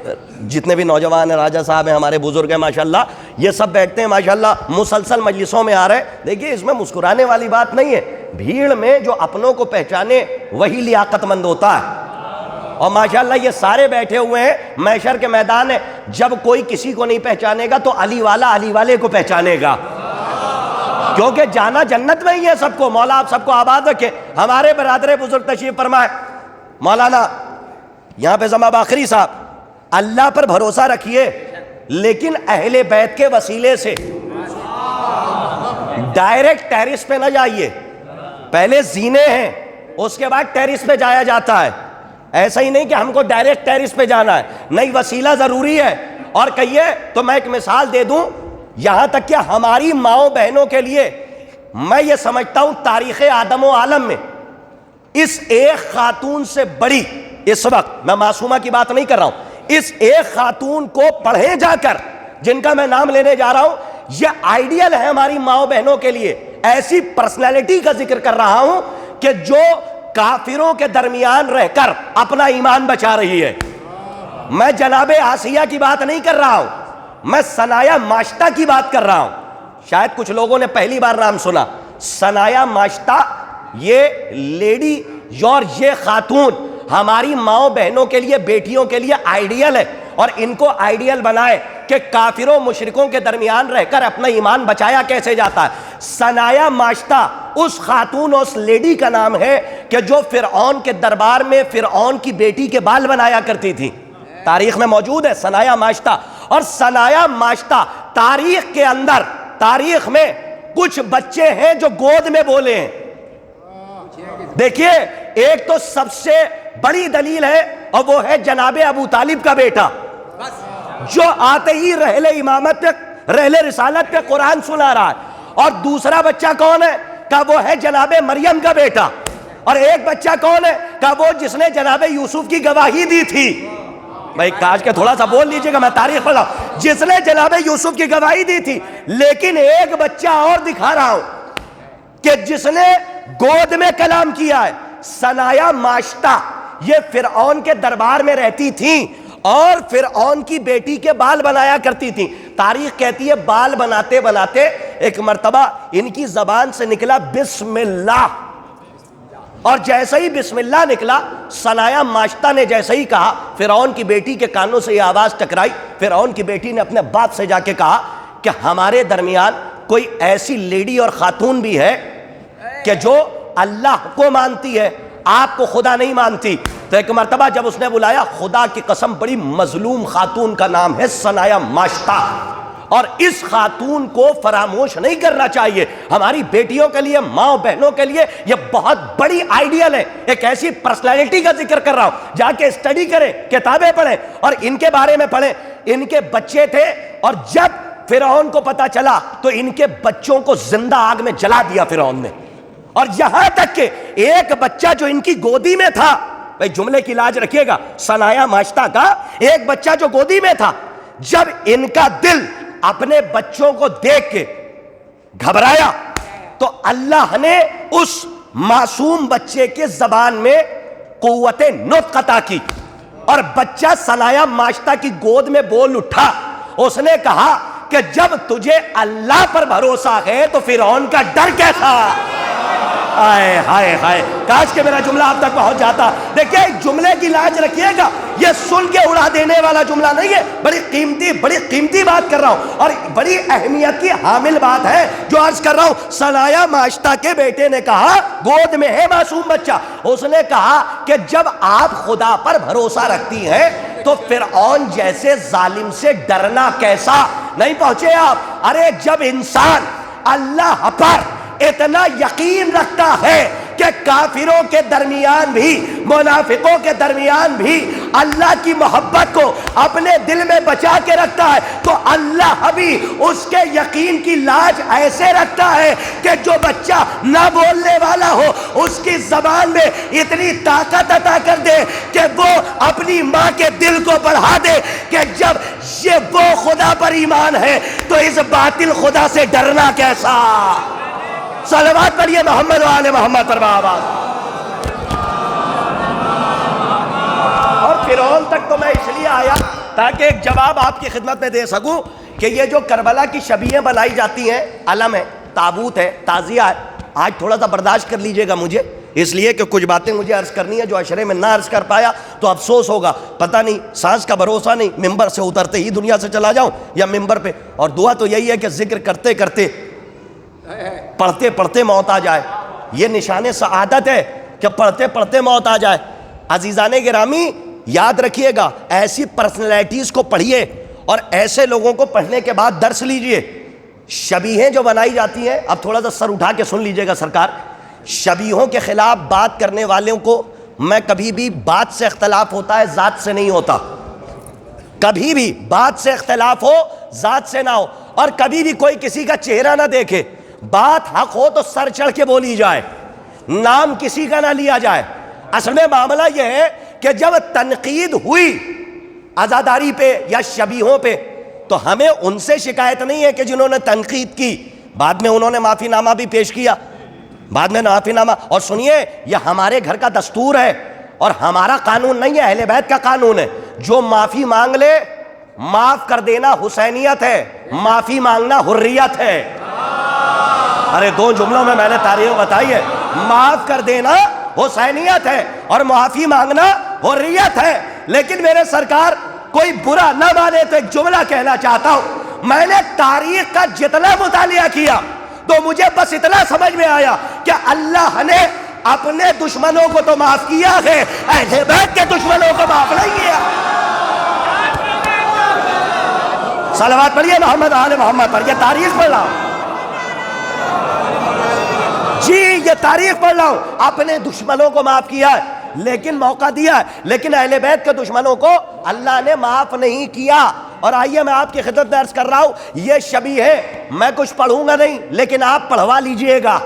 F: جتنے بھی نوجوان ہیں, راجہ صاحب ہیں, ہمارے بزرگ ہیں ماشاءاللہ, یہ سب بیٹھتے ہیں ماشاءاللہ, مسلسل مجلسوں میں آ رہے ہیں. دیکھیے اس میں مسکرانے والی بات نہیں ہے. بھیڑ میں جو اپنوں کو پہچانے وہی لیاقت مند ہوتا ہے. اور ماشاءاللہ یہ سارے بیٹھے ہوئے ہیں, محشر کے میدان ہے. جب کوئی کسی کو نہیں پہچانے گا تو علی والا علی والے کو پہچانے گا, کیونکہ جانا جنت میں ہی ہے سب کو. مولا آپ سب کو آباد رکھے. ہمارے برادر بزرگ تشریف فرمائے, مولانا یہاں پہ زما باخری صاحب, اللہ پر بھروسہ رکھیے لیکن اہل بیت کے وسیلے سے ڈائریکٹ ٹیرس پہ نہ جائیے. پہلے زینے ہیں, اس کے بعد ٹیرس پہ جایا جاتا ہے. ایسا ہی نہیں کہ ہم کو ڈائریکٹ ٹیرس پہ جانا ہے, نہیں, وسیلہ ضروری ہے. اور کہیے تو میں ایک مثال دے دوں, یہاں تک کہ ہماری ماؤں بہنوں کے لیے میں یہ سمجھتا ہوں تاریخ آدم و عالم میں اس ایک خاتون سے بڑی, اس وقت میں معصومہ کی بات نہیں کر رہا ہوں, اس ایک خاتون کو پڑھیں جا کر جن کا میں نام لینے جا رہا ہوں, یہ آئیڈیل ہے ہماری ماؤں بہنوں کے لیے. ایسی پرسنالٹی کا ذکر کر رہا ہوں کہ جو کافروں کے درمیان رہ کر اپنا ایمان بچا رہی ہے. میں جناب آسیہ کی بات نہیں کر رہا ہوں, میں ثنایا ماشطہ کی بات کر رہا ہوں. شاید کچھ لوگوں نے پہلی بار نام سنا. ثنایا ماشطہ یہ لیڈی اور یہ خاتون ہماری ماؤں بہنوں کے لیے, بیٹیوں کے لیے آئیڈیل ہے. اور ان کو آئیڈیل بنائے کہ کافروں مشرکوں کے درمیان رہ کر اپنا ایمان بچایا کیسے جاتا ہے. ثنایا ماشطہ اس خاتون, اس لیڈی کا نام ہے کہ جو فرعون کے دربار میں فرعون کی بیٹی کے بال بنایا کرتی تھی. تاریخ میں موجود ہے ثنایا ماشطہ. اور ثنایا ماشطہ تاریخ کے اندر, تاریخ میں کچھ بچے ہیں جو گود میں بولے ہیں. دیکھیے ایک تو سب سے بڑی دلیل ہے, اور وہ ہے جناب ابو طالب کا بیٹا, جو آتے ہی رحل امامت پہ, رحل رسالت پہ قرآن سنا رہا ہے. اور دوسرا بچہ کون ہے, کہ وہ ہے جناب مریم کا بیٹا. اور ایک بچہ کون ہے, کہ وہ جس نے جناب یوسف کی گواہی دی تھی. بھائی کاش کے تھوڑا سا بول لیجئے گا, میں تاریخ پڑھ رہا ہوں, جس نے جناب یوسف کی گواہی دی تھی. لیکن ایک بچہ اور دکھا رہا ہوں کہ جس نے گود میں کلام کیا ہے. ثنایا ماشطہ یہ فرعون کے دربار میں رہتی تھیں اور فرعون کی بیٹی کے بال بنایا کرتی تھیں. تاریخ کہتی ہے بال بناتے بناتے ایک مرتبہ ان کی زبان سے نکلا بسم اللہ, اور جیسے ہی بسم اللہ نکلا, ثنایا ماشطہ نے جیسے ہی کہا, فرعون کی بیٹی کے کانوں سے یہ آواز ٹکرائی. فرعون کی بیٹی نے اپنے باپ سے جا کے کہا کہ ہمارے درمیان کوئی ایسی لیڈی اور خاتون بھی ہے کہ جو اللہ کو مانتی ہے, آپ کو خدا نہیں مانتی. تو ایک مرتبہ جب اس نے بلایا, خدا کی قسم بڑی مظلوم خاتون کا نام ہے ثنایا ماشطہ, اور اس خاتون کو فراموش نہیں کرنا چاہیے. ہماری بیٹیوں کے لیے, ماں بہنوں کے لیے یہ بہت بڑی آئیڈیل ہے. ایک ایسی پرسنالٹی کا ذکر کر رہا ہوں, جا کے اسٹڈی کریں, کتابیں پڑھیں اور ان کے بارے میں پڑھیں. ان کے بچے تھے, اور جب فرعون کو پتا چلا تو ان کے بچوں کو زندہ آگ میں جلا دیا فرعون نے. اور یہاں تک کہ ایک بچہ جو ان کی گودی میں تھا, بھائی جملے کی لاج رکھیے گا, ثنایا ماشطہ کا ایک بچہ جو گودی میں تھا, جب ان کا دل اپنے بچوں کو دیکھ کے گھبرایا تو اللہ نے اس معصوم بچے کے زبان میں قوت نطق عطا کی, اور بچہ ثنایا ماشطہ کی گود میں بول اٹھا. اس نے کہا کہ جب تجھے اللہ پر بھروسہ ہے تو فرعون کا ڈر کیسا. آئے ہائے ہائے, کاش کہ میرا جملہ آپ تک پہنچ جاتا. دیکھیں جملے کی لاج رکھیے گا, یہ سن کے اڑا دینے والا جملہ نہیں ہے, بڑی قیمتی بات کر رہا ہوں, اور بڑی اہمیت کی حامل بات ہے جو عرض کر رہا ہوں. ثنایا ماشطہ کے بیٹے نے کہا, گود میں ہے معصوم بچہ, اس نے کہا کہ جب آپ خدا پر بھروسہ رکھتی ہیں تو فرعون جیسے ظالم سے ڈرنا کیسا. نہیں پہنچے آپ. ارے جب انسان اللہ پر اتنا یقین رکھتا ہے کہ
G: کہ کافروں کے درمیان بھی، منافقوں کے درمیان بھی اللہ کی محبت کو اپنے دل میں بچا کے رکھتا ہے، تو اللہ بھی اس کے یقین کی لاج ایسے رکھتا ہے کہ جو بچہ نہ بولنے والا ہو اس کی زبان میں اتنی طاقت عطا کر دے کہ وہ اپنی ماں کے دل کو بڑھا دے کہ جب یہ وہ خدا پر ایمان ہے تو اس باطل خدا سے ڈرنا کیسا۔ صلوات پڑھیے محمد و آل محمد پر آواز۔ اور فرعون تک تو میں اس لیے آیا تاکہ ایک جواب آپ کی خدمت میں دے سکوں کہ یہ جو کربلا کی شبیہیں بنائی جاتی ہیں، علم ہے، تابوت ہے، تعزیہ ہے، آج تھوڑا سا برداشت کر لیجئے گا مجھے، اس لیے کہ کچھ باتیں مجھے عرض کرنی ہے جو عشرے میں نہ عرض کر پایا تو افسوس ہوگا، پتہ نہیں، سانس کا بھروسہ نہیں، ممبر سے اترتے ہی دنیا سے چلا جاؤں یا ممبر پہ، اور دعا تو یہی ہے کہ ذکر کرتے کرتے پڑھتے پڑھتے موت آ جائے، یہ نشان سعادت ہے کہ پڑھتے پڑھتے موت آ جائے۔ عزیزان گرامی یاد رکھیے گا، ایسی پرسنالٹیز کو پڑھیے اور ایسے لوگوں کو پڑھنے کے بعد درس لیجئے۔ شبیہیں جو بنائی جاتی ہیں، اب تھوڑا سا سر اٹھا کے سن لیجئے گا سرکار، شبیہوں کے خلاف بات کرنے والوں کو میں کبھی بھی بات سے اختلاف ہوتا ہے، ذات سے نہیں ہوتا، کبھی بھی بات سے اختلاف ہو ذات سے نہ ہو، اور کبھی بھی کوئی کسی کا چہرہ نہ دیکھے، بات حق ہو تو سر چڑھ کے بولی جائے، نام کسی کا نہ لیا جائے۔ اصل میں معاملہ یہ ہے کہ جب تنقید ہوئی عزاداری پہ یا شبیہوں پہ تو ہمیں ان سے شکایت نہیں ہے کہ جنہوں نے تنقید کی، بعد میں انہوں نے معافی نامہ بھی پیش کیا، بعد میں معافی نامہ، اور سنیے یہ ہمارے گھر کا دستور ہے اور ہمارا قانون نہیں ہے، اہل بیت کا قانون ہے، جو معافی مانگ لے معاف کر دینا حسینیت ہے، معافی مانگنا حریت ہے۔ ارے دو جملوں میں نے تاریخ بتائی ہے، معاف کر دینا حسینیت ہے اور معافی مانگنا حریت ہے۔ لیکن میرے سرکار کوئی برا نہ مانے تو ایک جملہ کہنا چاہتا ہوں، میں نے تاریخ کا جتنا مطالعہ کیا تو مجھے بس اتنا سمجھ میں آیا کہ اللہ نے اپنے دشمنوں کو تو معاف کیا ہے، اہل بیت کے دشمنوں کو معاف نہیں کیا۔ صلوات پڑھیے محمد آل محمد پر، یہ تاریخ پڑھ رہا ہوں جی، یہ تاریخ پڑھ رہا ہوں، اپنے دشمنوں کو معاف کیا ہے لیکن موقع دیا ہے، لیکن اہل بیت کے دشمنوں کو اللہ نے معاف نہیں کیا۔ اور آئیے میں آپ کی خدمت میں عرض کر رہا ہوں، یہ شبیہ ہے، میں کچھ پڑھوں گا نہیں لیکن آپ پڑھوا لیجئے گا۔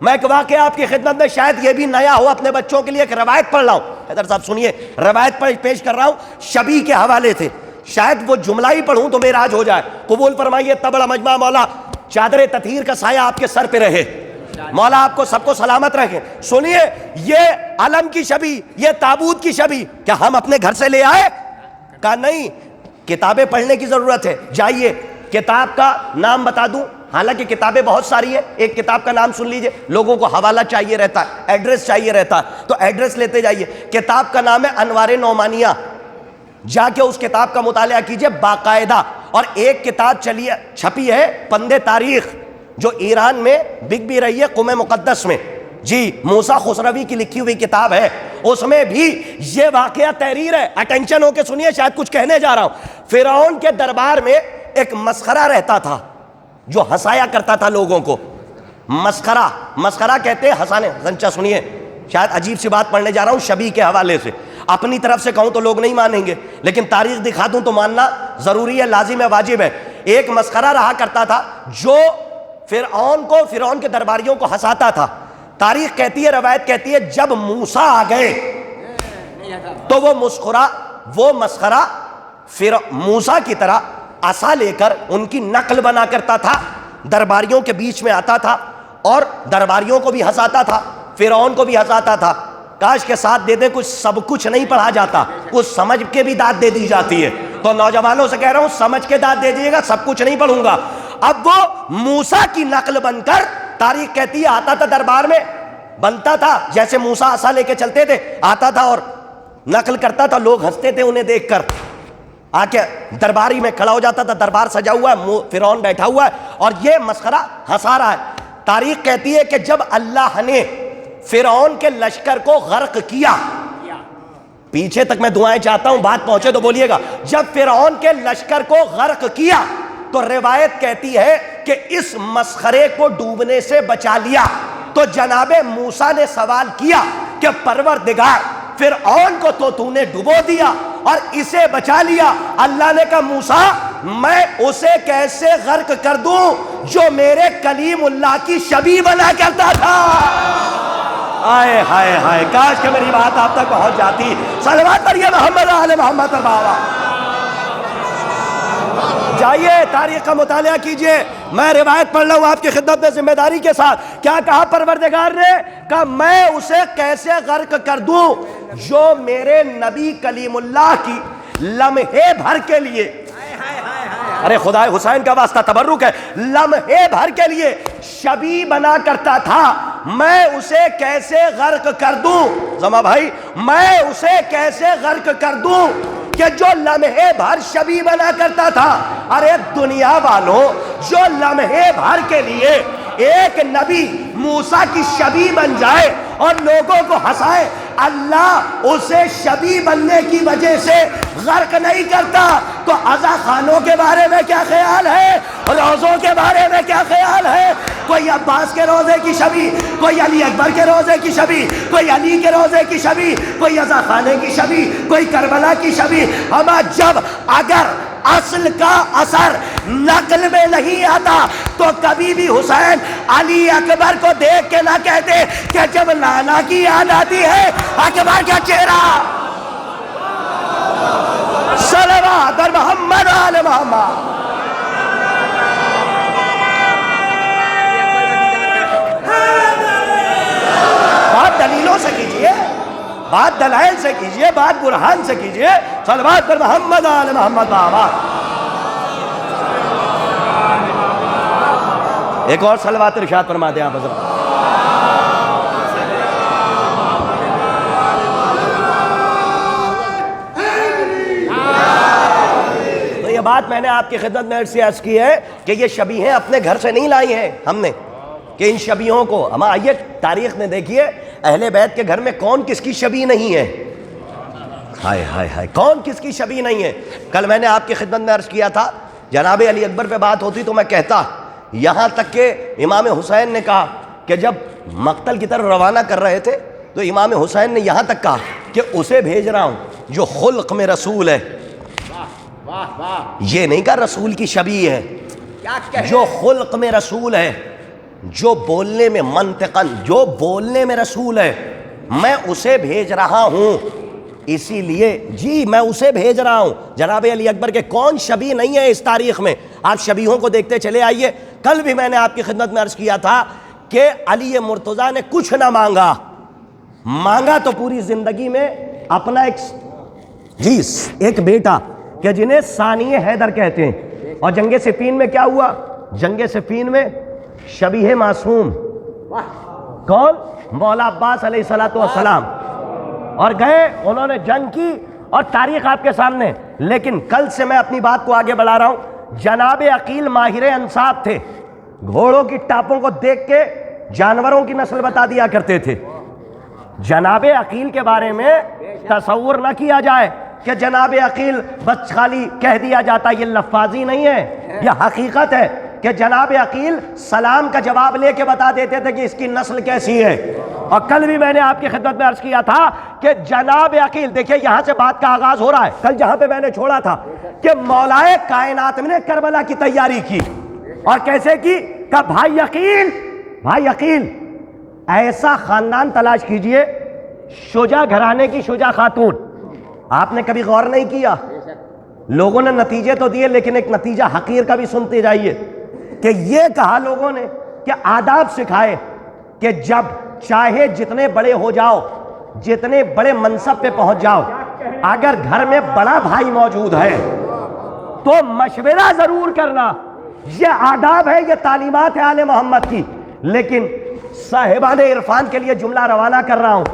G: میں ایک واقعہ آپ کی خدمت میں شاید یہ بھی نیا ہو، اپنے بچوں کے لیے ایک روایت پڑھ رہا ہوں، حیدر صاحب سنیے، روایت پیش کر رہا ہوں شبیہ کے حوالے سے، شاید وہ جملہ ہی پڑھوں تو معراج ہو جائے۔ قبول فرمائیے، تبڑ مجمع مولا چادر تطہیر کا سایہ آپ کے سر پہ رہے، مولا آپ کو سب کو سلامت رکھے۔ سنیے، یہ علم کی شبیہ، یہ تابوت کی شبیہ کیا ہم اپنے گھر سے لے آئے؟ کہا نہیں، کتابیں پڑھنے کی ضرورت ہے، جائیے کتاب کا نام بتا دوں، حالانکہ کتابیں بہت ساری ہیں، ایک کتاب کا نام سن لیجئے، لوگوں کو حوالہ چاہیے رہتا ہے، ایڈریس چاہیے رہتا ہے، تو ایڈریس لیتے جائیے۔ کتاب کا نام ہے انوار نعمانیہ، جا کے اس کتاب کا مطالعہ کیجئے باقاعدہ۔ اور ایک کتاب چھپی ہے پند تاریخ، جو ایران میں بک بھی رہی ہے، قم مقدس میں، جی موسیٰ خسروی کی لکھی ہوئی کتاب ہے، اس میں بھی یہ واقعہ تحریر ہے، اٹینشن ہو کے سنیے، شاید کچھ کہنے جا رہا ہوں۔ فرعون کے دربار میں ایک مسخرہ رہتا تھا جو ہنسایا کرتا تھا لوگوں کو، مسخرہ کہتے ہیں ہنسانے، زنچہ سنیے، شاید عجیب سی بات پڑھنے جا رہا ہوں شبیہ کے حوالے سے، اپنی طرف سے کہوں تو لوگ نہیں مانیں گے لیکن تاریخ دکھا دوں تو ماننا ضروری ہے، لازم ہے، واجب ہے۔ ایک مسخرہ رہا کرتا تھا جو فرعون کے درباریوں کو ہنساتا تھا۔ تاریخ کہتی ہے، روایت کہتی ہے، جب موسیٰ آ گئے تو وہ مسخرہ موسیٰ کی طرح عصا لے کر ان کی نقل بنا کرتا تھا، درباریوں کے بیچ میں آتا تھا اور درباریوں کو بھی ہنساتا تھا، فرعون کو بھی ہنساتا تھا۔ کاش کے ساتھ دے دیں، کچھ سب کچھ نہیں پڑھا جاتا، کچھ سمجھ کے بھی داد دے دی جاتی ہے، تو نوجوانوں سے کہہ رہا ہوں سمجھ کے داد دے دیجیے گا، سب کچھ نہیں پڑھوں گا۔ اب وہ موسیٰ کی نقل بن کر، تاریخ کہتی ہے آتا تھا دربار میں، بنتا تھا جیسے موسیٰ عصا لے کے چلتے تھے، آتا تھا اور نقل کرتا تھا، لوگ ہنستے تھے انہیں دیکھ کر، آ کے درباری میں کھڑا ہو جاتا تھا، دربار سجا ہوا ہے، فرعون بیٹھا ہوا ہے اور یہ مسخرہ ہنسا رہا ہے۔ تاریخ کہتی ہے کہ جب اللہ نے فرعون کے لشکر کو غرق کیا، پیچھے تک میں دعائیں چاہتا ہوں، بات پہنچے تو بولیے گا، جب فرعون کے لشکر کو غرق کیا تو روایت کہتی ہے کہ اس مسخرے کو ڈوبنے سے بچا لیا۔ تو جناب موسیٰ نے سوال کیا کہ پروردگار فرعون کو تو نے ڈبو دیا اور اسے بچا لیا. اللہ نے کہا موسیٰ میں اسے کیسے غرق کر دوں جو میرے کلیم اللہ کی شبیہ بنا کرتا تھا. آئے ہائے ہائے، کاش کہ میری بات آپ تک پہنچ جاتی. صلوات پڑھیے محمد آل محمد پر بابا. جائیے تاریخ کا مطالعہ کیجئے. میں روایت پڑھ رہا ہوں آپ کی خدمت میں ذمہ داری کے ساتھ. کیا کہا پروردگار نے؟ کہا میں اسے کیسے غرق کر دوں جو میرے نبی کلیم اللہ کی لمحے بھر کے لیے، ارے خدا حسین کا واسطہ تبرک ہے، لمحے بھر کے لیے شبیہ بنا کرتا تھا. میں اسے کیسے غرق کر دوں زما بھائی، میں اسے کیسے غرق کر دوں کہ جو لمحے بھر شبیہ بنا کرتا تھا. ارے دنیا والوں، جو لمحے بھر کے لیے ایک نبی موسیٰ کی شبیہ بن جائے اور لوگوں کو ہنسائے، اللہ اسے شبیہ بننے کی وجہ سے غرق نہیں کرتا. تو عزا خانوں کے بارے میں کیا خیال ہے؟ روزوں کے بارے میں کیا خیال ہے؟ کوئی عباس کے روزے کی شبیہ، کوئی علی اکبر کے روزے کی شبیہ، کوئی علی کے روزے کی شبیہ، کوئی عزا خانے کی شبیہ، کوئی کربلا کی شبیہ. ہمیں جب اگر اصل کا اثر نقل میں نہیں آتا تو کبھی بھی حسین علی اکبر کو دیکھ کے نہ کہتے کہ جب نانا کی یاد آتی ہے اکبر کا چہرہ. صلوات بر محمد آل محمد. بات دلیلوں سے کیجئے، بات دلائل سے کیجئے، بات برہان سے کیجئے. صلوات پر محمد آل محمد بابا. ایک اور صلوات ارشاد فرما دیں آپ حضرت. تو یہ بات میں نے آپ کی خدمت میں عرض کی ہے کہ یہ شبیہیں اپنے گھر سے نہیں لائی ہیں ہم نے، کہ ان شبیہوں کو ہم آئیے تاریخ میں دیکھیے اہل بیت کے گھر میں کون کس کی شبیہ نہیں ہے. ہائے ہائے ہائے، کون کس کی شبیہ نہیں ہے. کل میں نے آپ کی خدمت میں عرض کیا تھا جناب علی اکبر پہ بات ہوتی تو میں کہتا، یہاں تک کہ امام حسین نے کہا کہ جب مقتل کی طرف روانہ کر رہے تھے تو امام حسین نے یہاں تک کہا کہ اسے بھیج رہا ہوں جو خلق میں رسول ہے. یہ نہیں کہا رسول کی شبیہ ہے، جو خلق میں رسول ہے، جو بولنے میں منطقاً، جو بولنے میں رسول ہے، میں اسے بھیج رہا ہوں. اسی لیے جی میں اسے بھیج رہا ہوں. جناب علی اکبر کے کون شبیہ نہیں ہے اس تاریخ میں؟ آپ شبیہوں کو دیکھتے چلے آئیے. کل بھی میں نے آپ کی خدمت میں عرض کیا تھا کہ علی مرتضیٰ نے کچھ نہ مانگا تو پوری زندگی میں اپنا ایک بیٹا کہ جنہیں ثانی حیدر کہتے ہیں. اور جنگ صفین میں کیا ہوا؟ جنگ صفین میں شبیہ معصوم کون؟ مولا عباس علیہ السلام. اور گئے، انہوں نے جنگ کی اور تاریخ آپ کے سامنے. لیکن کل سے میں اپنی بات کو آگے بڑھا رہا ہوں. جناب عقیل ماہر انصاب تھے، گھوڑوں کی ٹاپوں کو دیکھ کے جانوروں کی نسل بتا دیا کرتے تھے. جناب عقیل کے بارے میں تصور نہ کیا جائے کہ جناب عقیل بس خالی کہہ دیا جاتا، یہ لفاظی نہیں ہے، یہ حقیقت ہے کہ جناب عقیل سلام کا جواب لے کے بتا دیتے تھے کہ اس کی نسل کیسی ہے. اور کل بھی میں نے آپ کی خدمت میں عرض کیا تھا کہ جناب عقیل، دیکھیں یہاں سے بات کا آغاز ہو رہا ہے. کل جہاں پہ میں نے چھوڑا تھا کہ مولائے کائنات نے کربلا کی تیاری کی. اور کیسے کی؟ کہ بھائی عقیل ایسا خاندان تلاش کیجئے، شجاع گھرانے کی شجاع خاتون. آپ نے کبھی غور نہیں کیا؟ لوگوں نے نتیجے تو دیے لیکن ایک نتیجہ حقیر کا بھی سنتے جائیے کہ یہ کہا لوگوں نے کہ آداب سکھائے کہ جب چاہے جتنے بڑے ہو جاؤ، جتنے بڑے منصب پہ پہنچ جاؤ، اگر گھر میں بڑا بھائی موجود ہے تو مشورہ ضرور کرنا. یہ آداب ہے، یہ تعلیمات ہے آل محمد کی. لیکن صاحبان عرفان کے لیے جملہ روانہ کر رہا ہوں،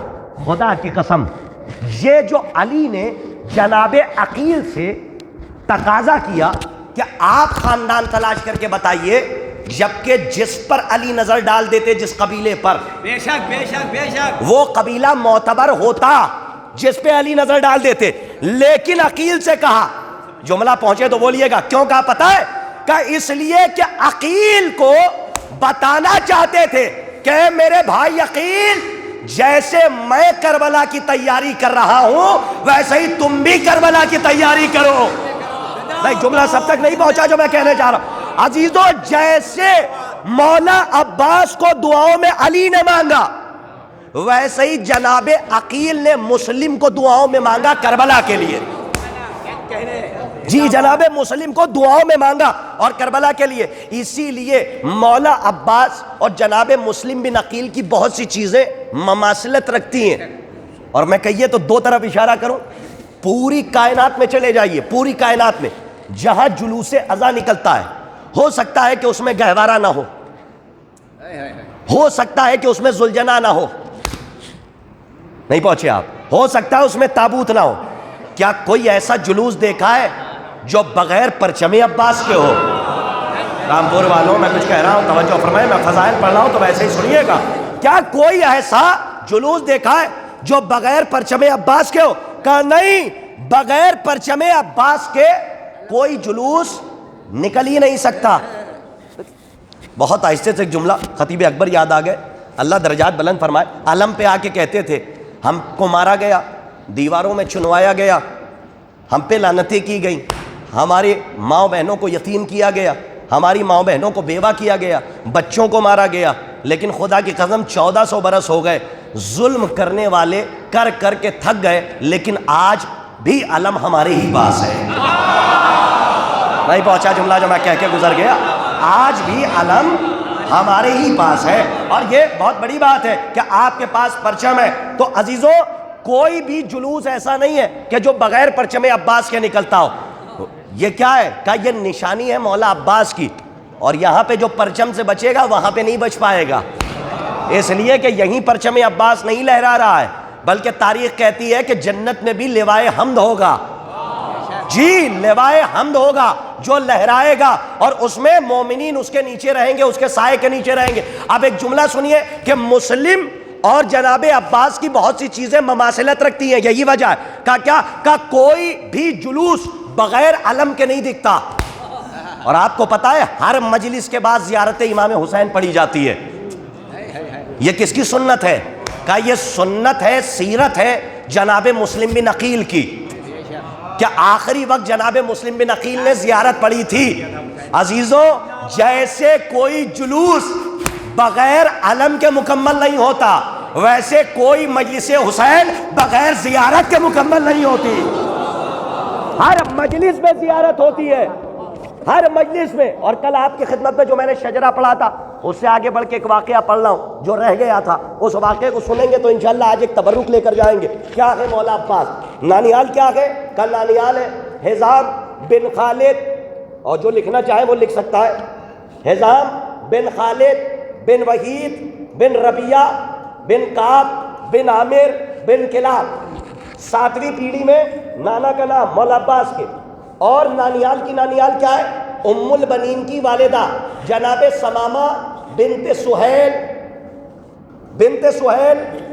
G: خدا کی قسم یہ جو علی نے جناب عقیل سے تقاضا کیا کہ آپ خاندان تلاش کر کے بتائیے، جبکہ جس پر علی نظر ڈال دیتے، جس قبیلے پر،
B: بے شک
G: وہ قبیلہ معتبر ہوتا جس پہ علی نظر ڈال دیتے. لیکن عقیل سے کہا، جملہ پہنچے تو بولیے گا کیوں کہا پتہ ہے؟ کہ اس لیے کہ عقیل کو بتانا چاہتے تھے کہ میرے بھائی عقیل، جیسے میں کربلا کی تیاری کر رہا ہوں ویسے ہی تم بھی کربلا کی تیاری کرو. نہیں، جملہ سب تک نہیں پہنچا جو میں کہنے جا رہا ہوں. عزیزو، جیسے مولا عباس کو دعاؤں میں علی نے مانگا، ویسے ہی جناب عقیل نے مسلم کو دعاؤں میں مانگا کربلا کے لیے. جی، جناب مسلم کو دعاؤں میں مانگا اور کربلا کے لیے. اسی لیے مولا عباس اور جناب مسلم بن عقیل کی بہت سی چیزیں مماثلت رکھتی ہیں. اور میں کہیے تو دو طرف اشارہ کروں، پوری کائنات میں چلے جائیے، پوری کائنات میں جہاں جلوس اذاں نکلتا ہے، ہو سکتا ہے کہ اس میں گہوارہ نہ ہو سکتا ہے کہ اس میں زلجنا نہ ہو. نہیں پہنچے آپ؟ ہو سکتا ہے اس میں تابوت نہ ہو. کیا کوئی ایسا جلوس دیکھا ہے جو بغیر پرچم عباس کے ہو؟ رامپور والوں، میں کچھ کہہ رہا ہوں، توجہ فرمائیں، میں فضائل پڑھ رہا ہوں تو ویسے ہی سنیے گا. کیا کوئی ایسا جلوس دیکھا ہے جو بغیر پرچم عباس کے ہو؟ کہا نہیں، بغیر پرچم عباس کے کوئی جلوس نکل ہی نہیں سکتا. بہت آہستہ سے ایک جملہ خطیب اکبر یاد آ گئے، اللہ درجات بلند فرمائے. علم پہ آ کے کہتے تھے ہم کو مارا گیا، دیواروں میں چنوایا گیا، ہم پہ لعنتیں کی گئیں، ہماری ماں بہنوں کو یتیم کیا گیا، ہماری ماں بہنوں کو بیوہ کیا گیا، بچوں کو مارا گیا، لیکن خدا کی قسم 1400 برس ہو گئے، ظلم کرنے والے کر کر کے تھک گئے، لیکن آج بھی علم ہمارے ہی پاس ہے. نہیں پہنچا جملہ جو میں کہہ کے گزر گیا؟ آج بھی علم ہمارے ہی پاس ہے. اور یہ بہت بڑی بات ہے کہ آپ کے پاس پرچم ہے. تو عزیزوں، کوئی بھی جلوس ایسا نہیں ہے کہ جو بغیر پرچم عباس کے نکلتا ہو. یہ کیا ہے؟ کہ یہ نشانی ہے مولا عباس کی، اور یہاں پہ جو پرچم سے بچے گا وہاں پہ نہیں بچ پائے گا، اس لیے کہ یہیں پرچم عباس نہیں لہرا رہا ہے، بلکہ تاریخ کہتی ہے کہ جنت میں بھی لوائے حمد ہوگا. جی، لوائے حمد ہوگا جو لہرائے گا، اور اس میں مومنین اس کے نیچے رہیں گے، اس کے سائے کے نیچے رہیں گے. اب ایک جملہ سنیے کہ مسلم اور جناب عباس کی بہت سی چیزیں مماثلت رکھتی ہیں. یہی وجہ ہے کہ کوئی بھی جلوس بغیر علم کے نہیں دکھتا. اور آپ کو پتا ہے ہر مجلس کے بعد زیارت امام حسین پڑھی جاتی ہے. یہ کس کی سنت ہے؟ کہ یہ سنت ہے، سیرت ہے جناب مسلم بن عقیل کی. کہ آخری وقت جناب مسلم بن عقیل نے زیارت پڑھی تھی. عزیزوں، جیسے کوئی جلوس بغیر علم کے مکمل نہیں ہوتا، ویسے کوئی مجلس حسین بغیر زیارت کے مکمل نہیں ہوتی. ہر مجلس میں زیارت ہوتی ہے، ہر مجلس میں. اور کل آپ کی خدمت میں جو میں نے شجرہ پڑھا تھا، اس سے آگے بڑھ کے ایک واقعہ پڑھ رہا ہوں جو رہ گیا تھا. اس واقعے کو سنیں گے تو انشاءاللہ آج ایک تبرک لے کر جائیں گے. کیا ہے مولا عباس؟ نانیال کیا ہے؟ کل نانیال ہے حزام بن خالد، اور جو لکھنا چاہے وہ لکھ سکتا ہے. حزام بن خالد بن وحید بن ربیہ بن کعب بن عامر بن کلاب. 7ویں پیڑھی میں نانا کا نام مولا عباس کے. اور نانیال کی نانیال کیا ہے؟ ام البنین کی والدہ جناب سمامہ بنت سہیل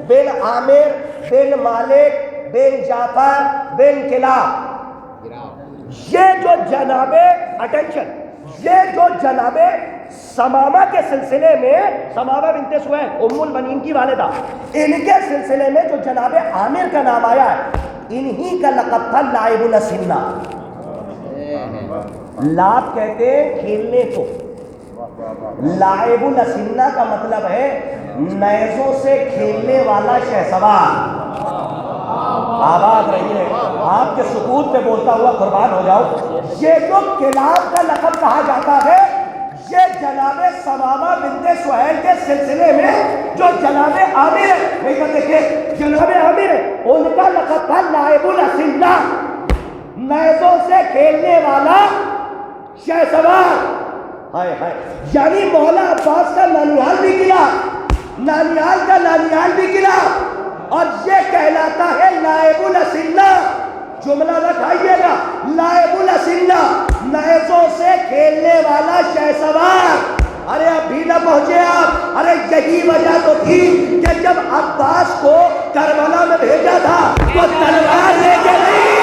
G: بن عامر بن مالک بن جعفر بن کلاب. یہ جو جناب اٹینشن، یہ جو جناب سمامہ کے سلسلے میں، سمامہ بنت سہیل ام البنین کی والدہ، ان کے سلسلے میں جو جناب عامر کا نام آیا ہے، انہی کا لقب تھا لائب الاسنہ. لاب کہتے ہیں کھیلنے کو، لائب الاسنہ کا مطلب ہے نیزوں سے کھیلنے والا شہسوار. آباد رہیے، آپ کے سکوت پہ بولتا ہوا قربان ہو جاؤ. یہ جو کلاب کا لقب کہا جاتا ہے، یہ جناب سمامہ بنت سہیل کے سلسلے میں جو جناب عامر ہے، دیکھیں جناب عامر ہے، ان کا لقب تھا لائب الاسنہ، نیزوں سے کھیلنے والا شہسوار. ہائے ہائے، یعنی مولا عباس کا نانیال بھی قلعہ، نانیال کا نانیال بھی قلعہ، اور یہ کہلاتا ہے لائب الاسنہ. جملہ رکھائیے گا، لائب الاسنہ، نیزوں سے کھیلنے والا شہسوار. ارے ابھی نہ پہنچے آپ. ارے یہی وجہ تو تھی کہ جب عباس کو کربلا میں بھیجا تھا تو تلوار لے کے نہیں،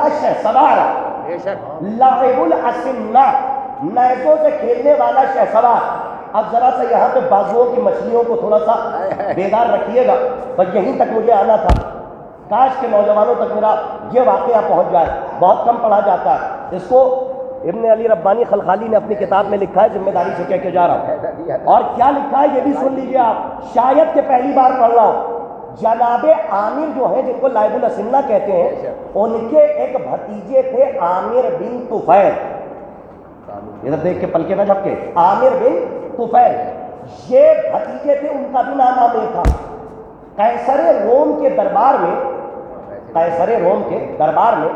G: والا شہسوار، لاعب الاسنہ نیزوں سے کھیلنے والا شہسوار۔ اب ذرا سا یہاں پہ بازوؤں کی مچھلیوں کو تھوڑا سا بیدار رکھیے گا، بس یہیں تک مجھے آنا تھا۔ کاش کے نوجوانوں تک میرا یہ واقعہ پہنچ جائے، بہت کم پڑھا جاتا ہے۔ اس کو ابن علی ربانی خلخالی نے اپنی کتاب میں لکھا ہے، ذمہ داری سے کہہ کے جا رہا ہوں، اور کیا لکھا ہے یہ بھی سن لیجئے آپ، شاید کہ پہلی بار پڑھ رہا ہوں۔ جناب عامر جو ہیں، جن کو لائب الاسنہ کہتے ہیں، ان کے ایک بھتیجے تھے عامر بن طفیل، ادھر دیکھ کے پلکے نہ جھپکے، عامر بن طفیل، یہ بھتیجے تھے، ان کا بھی نام عامر تھا۔ قیصر روم کے دربار میں، قیصر روم کے دربار میں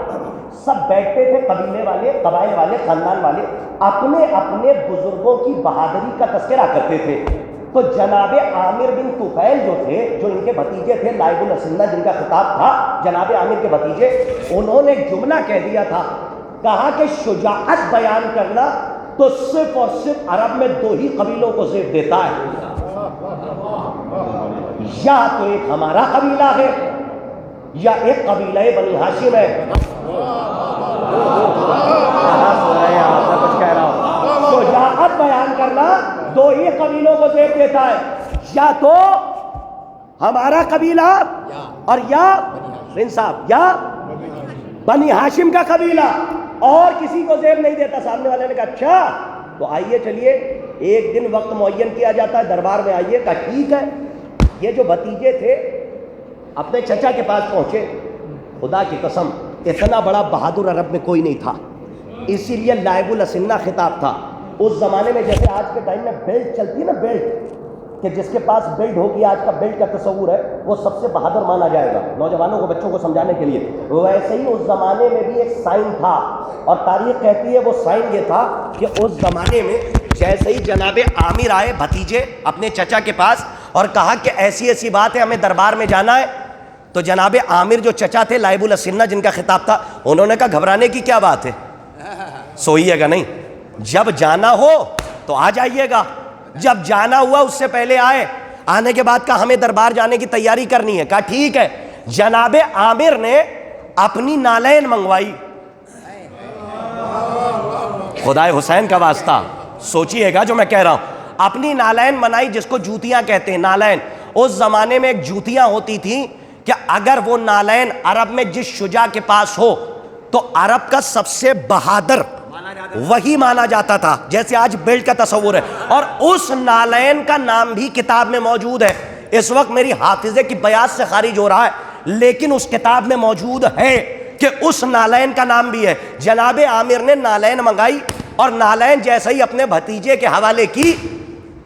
G: سب بیٹھتے تھے، قبیلے والے، قبائل والے، خاندان والے، اپنے اپنے بزرگوں کی بہادری کا تذکرہ کرتے تھے۔ تو جناب عامر بن طفیل جو تھے، جو ان کے بھتیجے تھے، لائب الاسنہ جن کا خطاب تھا، جناب عامر کے بھتیجے، انہوں نے ایک جملہ کہہ دیا تھا، کہا کہ شجاعت بیان کرنا تو صرف اور صرف عرب میں دو ہی قبیلوں کو زیب دیتا ہے، یا تو ایک ہمارا قبیلہ ہے یا ایک قبیلہ بنی ہاشم ہے۔ کچھ کہہ رہا ہوں، شجاعت بیان کرنا دو ہی قبیلوں کو زیب دیتا ہے، یا تو ہمارا قبیلہ اور یا صاحب یا بنی ہاشم کا قبیلہ، اور کسی کو زیب نہیں دیتا۔ سامنے والے نے کہا اچھا تو آئیے چلیے، ایک دن وقت معین کیا جاتا ہے، دربار میں آئیے۔ کہا ٹھیک ہے۔ یہ جو بھتیجے تھے اپنے چچا کے پاس پہنچے، خدا کی قسم اتنا بڑا بہادر عرب میں کوئی نہیں تھا، اسی لیے لائب الاسنہ خطاب تھا۔ اس زمانے میں جیسے آج کے ٹائم میں بیلٹ چلتی ہے نا، بیلٹ، کہ جس کے پاس بیلٹ ہوگی، آج کا بیلٹ کا تصور ہے، وہ سب سے بہادر مانا جائے گا، نوجوانوں کو، بچوں کو سمجھانے کے لیے۔ ویسے ہی اس زمانے میں بھی ایک سائن تھا، اور تاریخ کہتی ہے وہ سائن یہ تھا کہ اس زمانے میں جیسے ہی جناب عامر آئے بھتیجے اپنے چچا کے پاس اور کہا کہ ایسی ایسی بات ہے، ہمیں دربار میں جانا ہے، تو جناب عامر جو چچا تھے، لائب الاسنہ جن کا خطاب تھا، انہوں نے کہا گھبرانے کی کیا بات ہے، سوئیے گا نہیں، جب جانا ہو تو آ جائیے گا۔ جب جانا ہوا اس سے پہلے آئے، آنے کے بعد کہا ہمیں دربار جانے کی تیاری کرنی ہے۔ کہا ٹھیک ہے۔ جناب عامر نے اپنی نالین منگوائی، خدائے حسین کا واسطہ سوچیے گا جو میں کہہ رہا ہوں، اپنی نالین بنائی، جس کو جوتیاں کہتے ہیں، نالین۔ اس زمانے میں ایک جوتیاں ہوتی تھیں کہ اگر وہ نالین عرب میں جس شجاع کے پاس ہو تو عرب کا سب سے بہادر وہی مانا جاتا تھا، جیسے آج بیلٹ کا تصور ہے۔ اور اس نالین کا نام بھی کتاب میں موجود ہے، اس وقت میری حافظے کی بیاض سے خارج ہو رہا ہے، لیکن اس کتاب میں موجود ہے کہ اس نالین کا نام بھی ہے۔ جناب عامر نے نالین منگائی، اور نالین جیسے ہی اپنے بھتیجے کے حوالے کی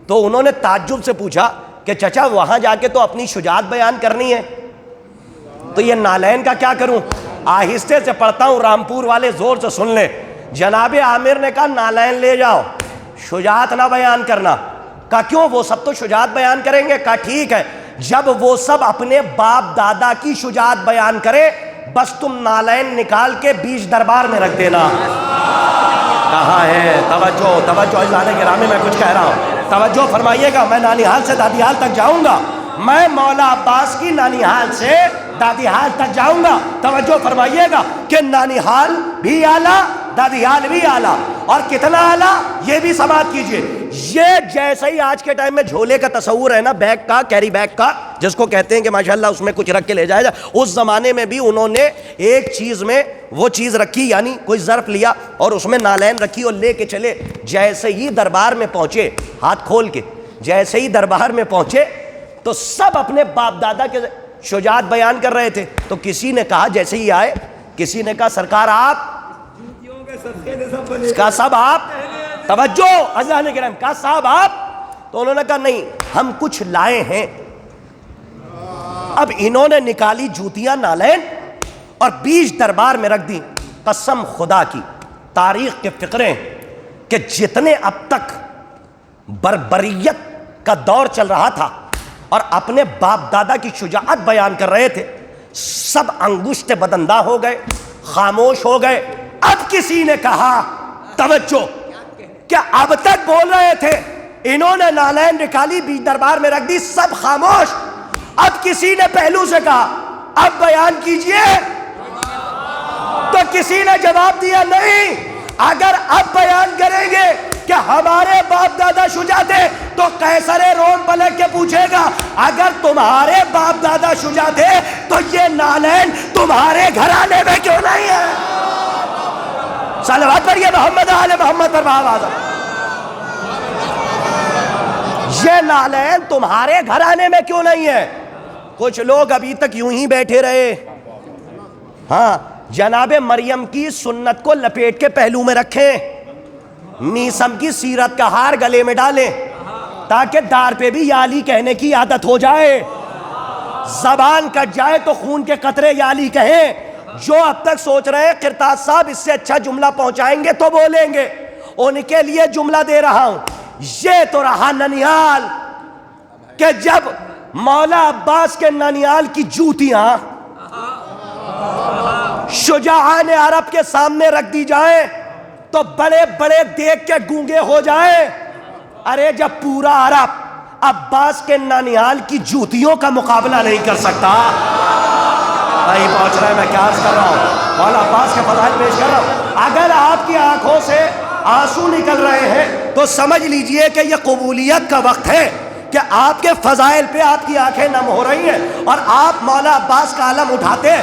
G: تو انہوں نے تعجب سے پوچھا کہ چچا وہاں جا کے تو اپنی شجاعت بیان کرنی ہے، تو یہ نالین کا کیا کروں؟ آہستہ سے پڑھتا ہوں، رامپور والے زور سے سن لیں۔ جناب عامر نے کہا نالین لے جاؤ، شجاعت نہ بیان کرنا۔ کہا کیوں، وہ سب تو شجاعت بیان کریں گے؟ کہا ٹھیک ہے، جب وہ سب اپنے باپ دادا کی شجاعت بیان کرے، بس تم نالین نکال کے بیچ دربار میں رکھ دینا۔ کہاں ہے توجہ، توجہ اعزازِ گرامی، میں کچھ کہہ رہا ہوں، توجہ فرمائیے گا۔ میں نانیہال سے دادیہال تک جاؤں گا، میں مولا عباس کی نانیہال سے دادیہال تک جاؤں گا۔ توجہ فرمائیے گا کہ نانیہال بھی اعلیٰ، دادیہال بھی اعلیٰ، اور کتنا اعلیٰ یہ بھی سماعت کیجئے۔ یہ جیسے ہی آج کے ٹائم میں جھولے کا تصور ہے نا، بیگ کا، کیری بیگ کا، جس کو کہتے ہیں کہ ماشاءاللہ اس میں کچھ رکھ کے لے جائے جائے، اس زمانے میں بھی انہوں نے ایک چیز میں وہ چیز رکھی، یعنی کوئی ظرف لیا اور اس میں نالین رکھی اور لے کے چلے۔ جیسے ہی دربار میں پہنچے، ہاتھ کھول کے جیسے ہی دربار میں پہنچے تو سب اپنے باپ دادا کے شجاعت بیان کر رہے تھے۔ تو کسی نے کہا، جیسے ہی آئے کسی نے کہا سرکار آپ، کہا صاحب آپ، توجہ عزیزان کرام، کہا صاحب آپ، تو انہوں نے کہا نہیں، ہم کچھ لائے ہیں۔ اب انہوں نے نکالی جوتیاں، نالین، اور بیچ دربار میں رکھ دی۔ قسم خدا کی، تاریخ کے فقرے کہ جتنے اب تک بربریت کا دور چل رہا تھا اور اپنے باپ دادا کی شجاعت بیان کر رہے تھے، سب انگشت بدندہ ہو گئے، خاموش ہو گئے۔ اب کسی نے کہا، توجہ، کیا اب تک بول رہے تھے، انہوں نے نالین نکالی، بیچ دربار میں رکھ دی، سب خاموش۔ اب کسی نے پہلو سے کہا اب بیان کیجئے، تو کسی نے جواب دیا نہیں. اگر اب بیان کریں گے کہ ہمارے باپ دادا شجاع تھے تو قیصر روم پلٹ کے پوچھے گا اگر تمہارے باپ دادا شجاع تھے تو یہ نالین تمہارے گھرانے میں کیوں نہیں ہے؟ صلوات پڑھیے محمد آل محمد پر آواز. یہ نالین تمہارے گھرانے میں کیوں نہیں ہے؟ کچھ لوگ ابھی تک یوں ہی بیٹھے رہے. ہاں جناب مریم کی سنت کو لپیٹ کے پہلو میں رکھیں, میسم کی سیرت کا ہار گلے میں ڈالیں تاکہ دار پہ بھی یا علی کہنے کی عادت ہو جائے. زبان کٹ جائے تو خون کے قطرے یا علی کہیں. جو اب تک سوچ رہے ہیں قرطاس صاحب اس سے اچھا جملہ پہنچائیں گے تو بولیں گے, ان کے لیے جملہ دے رہا ہوں. یہ تو رہا ننیال کہ جب مولا عباس کے ننیال کی جوتیاں شجاعان عرب کے سامنے رکھ دی جائیں تو بڑے بڑے دیکھ کے گونگے ہو جائیں. ارے جب پورا عرب عباس کے ننیال کی جوتیوں کا مقابلہ نہیں کر سکتا, نہیں پہنچ رہا ہے. میں کیا عرض کر رہا ہوں, مولا عباس کے فضائل پیش کر رہا ہوں. اگر آپ کی آنکھوں سے آنسو نکل رہے ہیں تو سمجھ لیجئے کہ یہ قبولیت کا وقت ہے کہ آپ کے فضائل پہ آپ کی آنکھیں نم ہو رہی ہیں اور آپ مولا عباس کا علم اٹھاتے ہیں.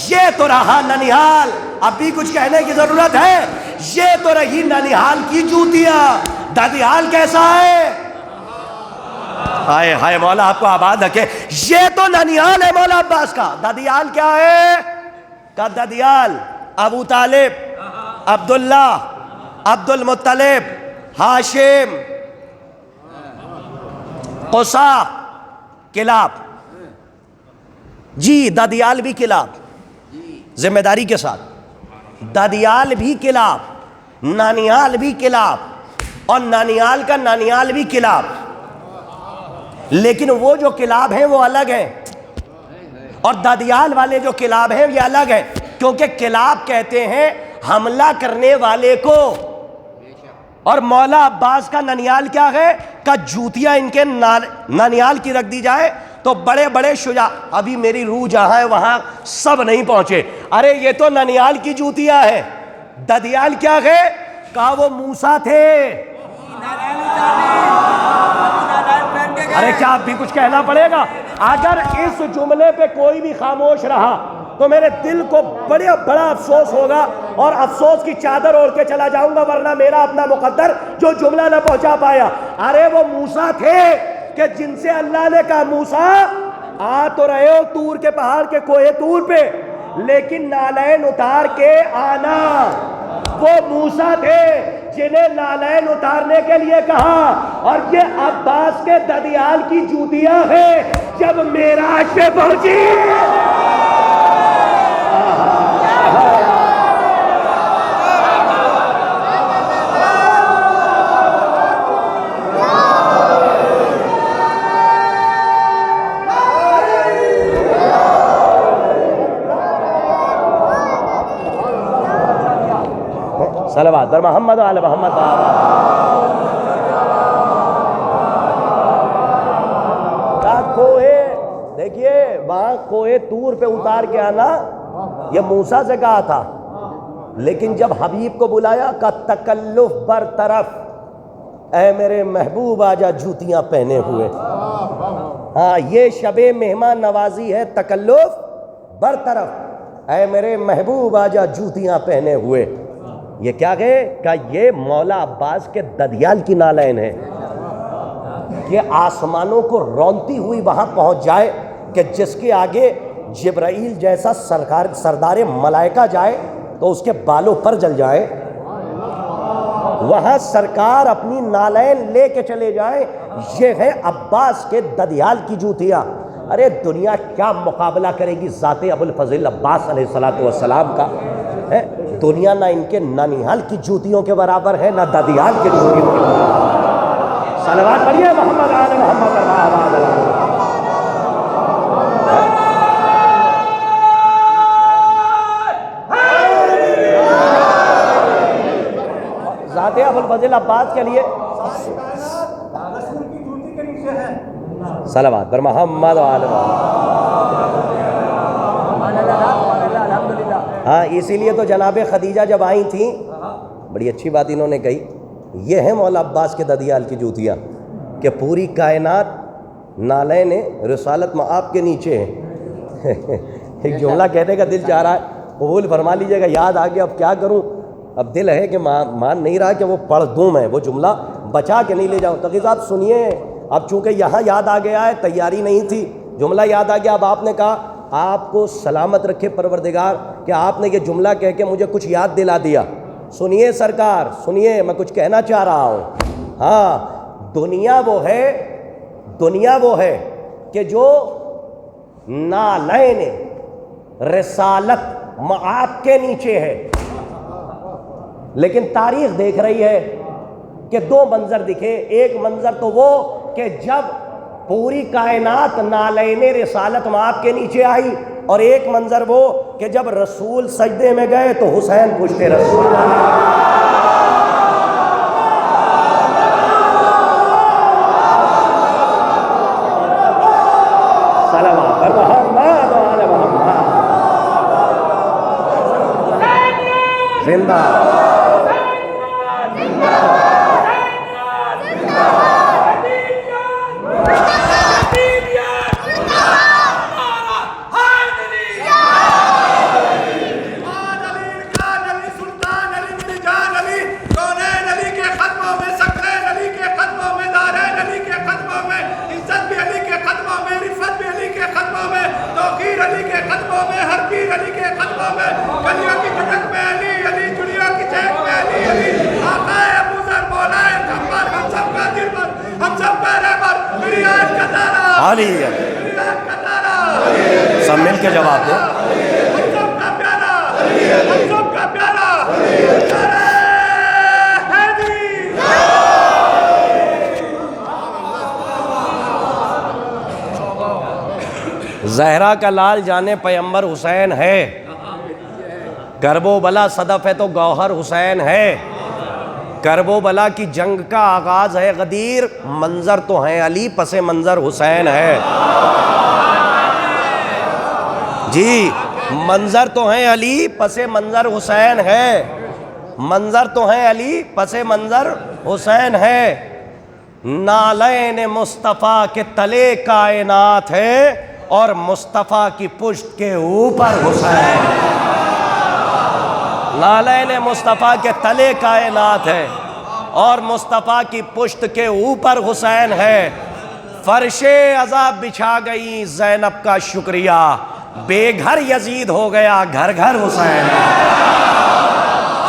G: یہ تو رہا ننیال, اب بھی کچھ کہنے کی ضرورت ہے. یہ تو رہی ننیال کی جوتیاں. ددیال کیسا ہے؟ ہائے ہائے مولا آپ کو آباد رکھے. یہ تو ننیال ہے مولا عباس کا. ددیال کیا ہے؟ کا ددیال ابو طالب, عبداللہ, عبد المطلب, ہاشم, قصا, کلاب. جی ددیال بھی کلاب, ذمہ داری کے ساتھ. ددیال بھی کلاب, نانیال بھی کلاب, اور نانیال کا نانیال بھی کلاب. لیکن وہ جو کلاب ہیں وہ الگ ہیں اور ددیال والے جو کلاب ہیں یہ الگ ہیں, کیونکہ کلاب کہتے ہیں حملہ کرنے والے کو. اور مولا عباس کا ننیال کیا ہے؟ کہ جوتیاں ان کے ننیال کی رکھ دی جائے تو بڑے بڑے شجاع. ابھی میری روح جہاں ہے وہاں سب نہیں پہنچے. ارے یہ تو ننیال کی جوتیاں ہیں. ددیال کیا ہے؟ کہا وہ موسیٰ تھے. ارے کیا اب بھی کچھ کہنا پڑے گا؟ اگر اس جملے پہ کوئی بھی خاموش رہا تو میرے دل کو بڑا افسوس ہوگا اور افسوس کی چادر اوڑھ کے چلا جاؤں گا, ورنہ میرا اپنا مقدر جو جملہ نہ پہنچا پایا. ارے وہ موسیٰ تھے کہ جن سے اللہ نے کہا موسیٰ آ تو رہے ہو طور کے پہاڑ کے کوہ طور پہ, لیکن نالین اتار کے آنا. وہ موسیٰ تھے جنہیں نالین اتارنے کے لیے کہا, اور یہ عباس کے ددیال کی جوتیاں ہیں جب معراج پہ پہنچی. صلوات در محمد وعلی محمد. دیکھیے وہاں کوہ طور پہ اتار کے آنا یہ موسیٰ سے کہا تھا, لیکن جب حبیب کو بلایا کا تکلف برطرف, اے میرے محبوب آجا جوتیاں پہنے ہوئے. ہاں یہ شب مہمان نوازی ہے, تکلف برطرف, اے میرے محبوب آجا جوتیاں پہنے ہوئے. یہ کیا ہے کہ یہ مولا عباس کے ددیال کی نالین ہے کہ آسمانوں کو رونتی ہوئی وہاں پہنچ جائے کہ جس کے آگے جبرائیل جیسا سردار ملائکہ جائے تو اس کے بالوں پر جل جائے. وہاں سرکار اپنی نالین لے کے چلے جائیں. یہ ہے عباس کے ددیال کی جوتیاں. ارے دنیا کیا مقابلہ کرے گی ذات ابوالفضل عباس علیہ السلام کا؟ دنیا نہ ان کے ننیال کی جوتیوں کے برابر ہے نہ ددیال کی جوتیوں کے برابر. صلوات پڑھیے محمد آل محمد. ذات ابوالفضل عباس کے لیے صلوات بر محمد و آل محمد. ہاں اسی لیے تو جناب خدیجہ جب آئی تھیں، بڑی اچھی بات انہوں نے کہی، یہ ہے مولا عباس کے ددیال کی جوتیاں کہ پوری کائنات نالین رسالت مآب کے نیچے ہے۔ ایک جملہ کہنے کا دل چاہ رہا ہے، قبول فرما لیجیے گا، یاد آ گیا اب کیا کروں، اب دل ہے کہ مان نہیں رہا کہ وہ پڑھ دوں، میں وہ جملہ بچا کے نہیں لے جاؤں۔ تقی صاحب سنیے، اب چونکہ یہاں یاد آ گیا ہے، تیاری نہیں تھی، جملہ یاد آ گیا، اب آپ نے کہا آپ کو سلامت رکھے پروردگار کہ آپ نے یہ جملہ کہہ کے مجھے کچھ یاد دلا دیا۔ سنیے سرکار، سنیے، میں کچھ کہنا چاہ رہا ہوں۔ ہاں، دنیا وہ ہے کہ جو نالین رسالت مآب کے نیچے ہے، لیکن تاریخ دیکھ رہی ہے کہ دو منظر دکھے۔ ایک منظر تو وہ کہ جب پوری کائنات نالین رسالت مآب کے نیچے آئی، اور ایک منظر وہ کہ جب رسول سجدے میں گئے تو حسین پوچھتے رسول صلوات محمد وعلی محمد زندہ علی سب مل کے جواب دیں۔ زہرا کا لال جانے پیمبر حسین ہے، کرب و بلا صدف ہے تو گوہر حسین ہے، کرب و بلا کی جنگ کا آغاز ہے غدیر، منظر تو ہیں علی پس منظر حسین ہے۔ جی منظر تو ہیں علی پس منظر حسین ہے، منظر تو ہیں علی پس منظر حسین ہے، نالین مصطفیٰ کے تلے کائنات ہے اور مصطفیٰ کی پشت کے اوپر حسین ہے۔ نالین مصطفیٰ کے تلے کائنات ہے اور مصطفیٰ کی پشت کے اوپر حسین ہے۔ فرش عذاب بچھا گئی زینب کا شکریہ، بے گھر یزید ہو گیا گھر گھر حسین ہے۔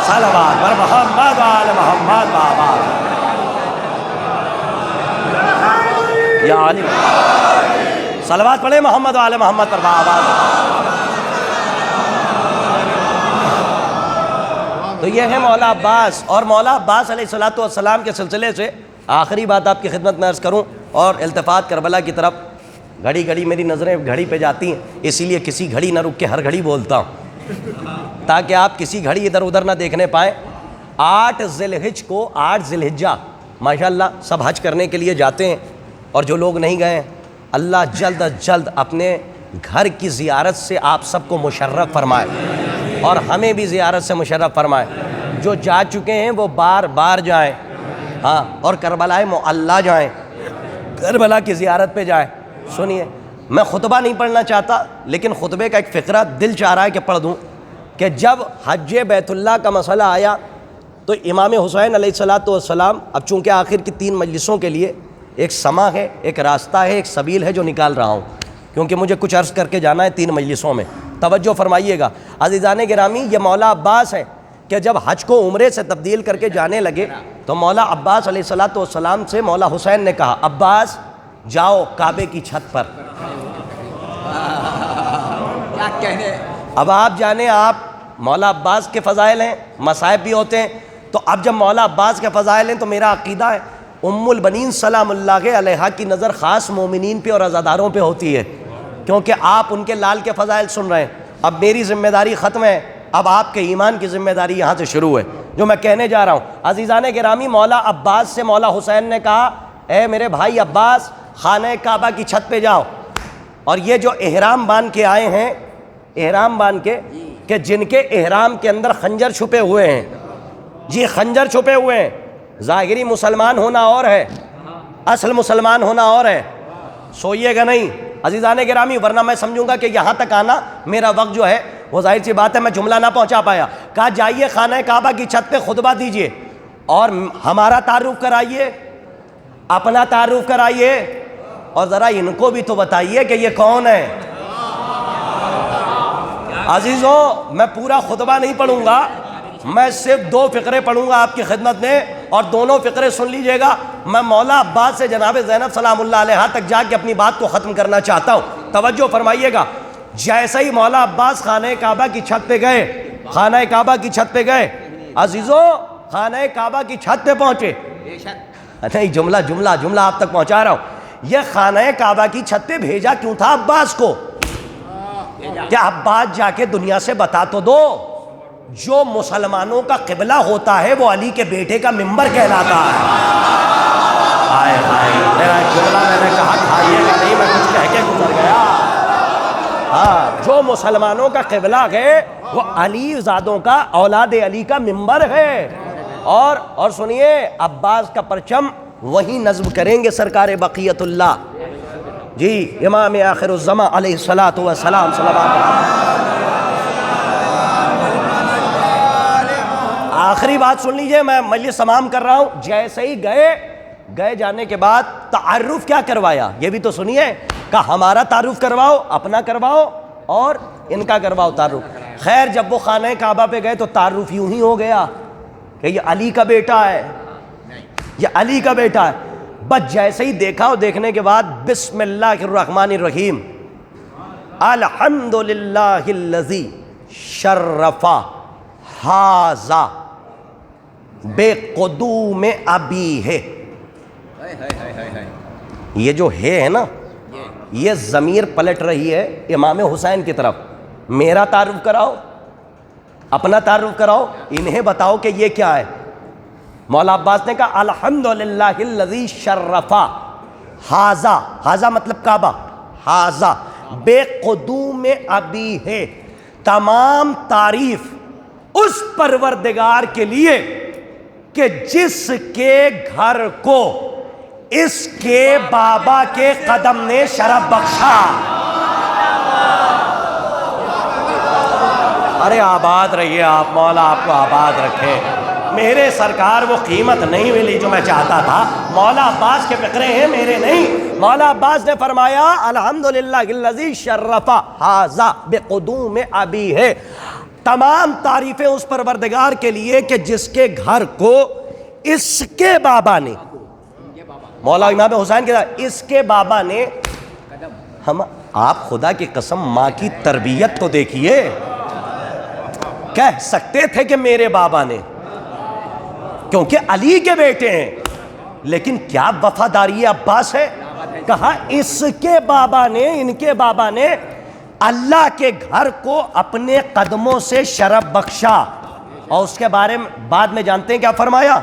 G: صلوات بر محمد وآل محمد بابا یا علی، صلوات پڑھے محمد وآل محمد پر بابا۔ تو یہ ہے مولا عباس، اور مولا عباس علیہ السلام کے سلسلے سے آخری بات آپ کی خدمت میں عرض کروں، اور التفات کربلا کی طرف، گھڑی گھڑی میری نظریں گھڑی پہ جاتی ہیں، اسی لیے کسی گھڑی نہ رک کے ہر گھڑی بولتا ہوں تاکہ آپ کسی گھڑی ادھر ادھر نہ دیکھنے پائیں۔ 8 ذی الحجہ کو، 8 ذی الحجہ ماشاءاللہ سب حج کرنے کے لیے جاتے ہیں، اور جو لوگ نہیں گئے ہیں اللہ جلد از جلد اپنے گھر کی زیارت سے آپ سب کو مشرف فرمائے، اور ہمیں بھی زیارت سے مشرف فرمائے۔ جو جا چکے ہیں وہ بار بار جائیں، ہاں، اور کربلائے معلیٰ جائیں، کربلا کی زیارت پہ جائیں۔ سنیے، میں خطبہ نہیں پڑھنا چاہتا، لیکن خطبے کا ایک فقرہ دل چاہ رہا ہے کہ پڑھ دوں، کہ جب حج بیت اللہ کا مسئلہ آیا تو امام حسین علیہ السلام، اب چونکہ آخر کی 3 مجلسوں کے لیے ایک سما ہے، ایک راستہ ہے، ایک سبیل ہے جو نکال رہا ہوں، کیونکہ مجھے کچھ عرض کر کے جانا ہے 3 مجلسوں میں، توجہ فرمائیے گا عزیزان گرامی۔ یہ مولا عباس ہے کہ جب حج کو عمرے سے تبدیل کر کے جانے لگے تو مولا عباس علیہ السلام سے مولا حسین نے کہا، عباس جاؤ کعبے کی چھت پر۔
B: کیا کہنے،
G: اب آپ جانے، آپ مولا عباس کے فضائل ہیں، مصائب بھی ہوتے ہیں، تو اب جب مولا عباس کے فضائل ہیں تو میرا عقیدہ ہے ام البنین سلام اللہ علیہا کی نظر خاص مومنین پہ اور عزاداروں پہ ہوتی ہے، کیونکہ آپ ان کے لال کے فضائل سن رہے ہیں۔ اب میری ذمہ داری ختم ہے، اب آپ کے ایمان کی ذمہ داری یہاں سے شروع ہے، جو میں کہنے جا رہا ہوں۔ عزیزان گرامی، مولا عباس سے مولا حسین نے کہا، اے میرے بھائی عباس، خانہ کعبہ کی چھت پہ جاؤ، اور یہ جو احرام باندھ کے آئے ہیں، احرام باندھ کے، کہ جن کے احرام کے اندر خنجر چھپے ہوئے ہیں، جی خنجر چھپے ہوئے ہیں، ظاہری مسلمان ہونا اور ہے، اصل مسلمان ہونا اور ہے. سوئیے گا نہیں عزیزان گرامی، ورنہ میں سمجھوں گا کہ یہاں تک آنا میرا وقت جو ہے وہ ظاہر سی بات ہے میں جملہ نہ پہنچا پایا. کہا جائیے خانہ کعبہ کی چھت پہ خطبہ دیجئے اور ہمارا تعارف کرائیے، اپنا تعارف کرائیے، اور ذرا ان کو بھی تو بتائیے کہ یہ کون ہے. عزیزوں میں پورا خطبہ نہیں پڑھوں گا، میں صرف 2 فقرے پڑھوں گا آپ کی خدمت میں، اور دونوں فقرے سن لیجئے گا. میں مولا عباس سے جناب زینب سلام اللہ علیہا تک جا کے اپنی بات کو ختم کرنا چاہتا ہوں. توجہ فرمائیے گا. جیسے ہی مولا عباس خانہ کعبہ کی چھت پہ گئے، خانہ کعبہ کی چھت پہ گئے، عزیزوں خانہ کعبہ کی چھت پہ پہنچے، نہیں جملہ آپ تک پہنچا رہا ہوں. یہ خانہ کعبہ کی چھت پہ بھیجا کیوں تھا عباس کو؟ کہ عباس جا کے دنیا سے بتا تو دو جو مسلمانوں کا قبلہ ہوتا ہے وہ علی کے بیٹے کا منبر کہلاتا ہے. آئے میرا جملہ میں نے کہا کھائیے گا نہیں، میں کچھ کہہ کے گزر گیا. ہاں، جو مسلمانوں کا قبلہ ہے وہ علی زادوں کا، اولاد علی کا منبر ہے. اور سنیے عباس کا پرچم وہی نصب کریں گے سرکار بقیت اللہ، جی امام آخر الزمان علیہ الصلوۃ والسلام صلوات اللہ. آخری بات سن لیجئے، میں مجلس تمام کر رہا ہوں. جیسے ہی گئے جانے کے بعد تعارف کیا کروایا یہ بھی تو سنیے. کہ ہمارا تعارف کرواؤ، اپنا کرواؤ اور ان کا کرواؤ تعارف. خیر جب وہ خانہ کعبہ پہ گئے تو تعارف یوں ہی ہو گیا کہ یہ علی کا بیٹا ہے، یہ علی کا بیٹا ہے. بس جیسے ہی دیکھا اور دیکھنے کے بعد بسم اللہ الرحمن الرحیم، الحمدللہ الذی شرف ھذا بے قدوم ابی ہے. یہ جو ہے نا، یہ ضمیر پلٹ رہی ہے امام حسین کی طرف. میرا تعارف کراؤ، اپنا تعارف کراؤ، انہیں بتاؤ کہ یہ کیا ہے. مولا عباس نے کہا الحمدللہ الذی شرف ھذا، ھذا مطلب کعبہ، ھذا بے قدوم ابی ہے. تمام تعریف اس پروردگار کے لیے کہ جس کے گھر کو اس کے بابا کے قدم نے شرف بخشا. ارے آباد رہیے آپ، مولا آپ کو آباد رکھے. میرے سرکار وہ قیمت نہیں ملی جو میں چاہتا تھا. مولا عباس کے فقرے ہیں، میرے نہیں. مولا عباس نے فرمایا الحمدللہ الذی شرف ھذا بقدوم ابی ہے. تمام تعریفیں اس پروردگار کے لیے کہ جس کے گھر کو اس کے بابا نے، مولا امام حسین کے اس کے بابا نے، ہم آپ خدا کی قسم ماں کی تربیت تو دیکھیے. کہہ سکتے تھے کہ میرے بابا نے، کیونکہ علی کے بیٹے ہیں، لیکن کیا وفاداری عباس ہے. کہا اس کے بابا نے، ان کے بابا نے اللہ کے گھر کو اپنے قدموں سے شرف بخشا. اور اس کے بارے میں بعد میں جانتے ہیں کیا فرمایا.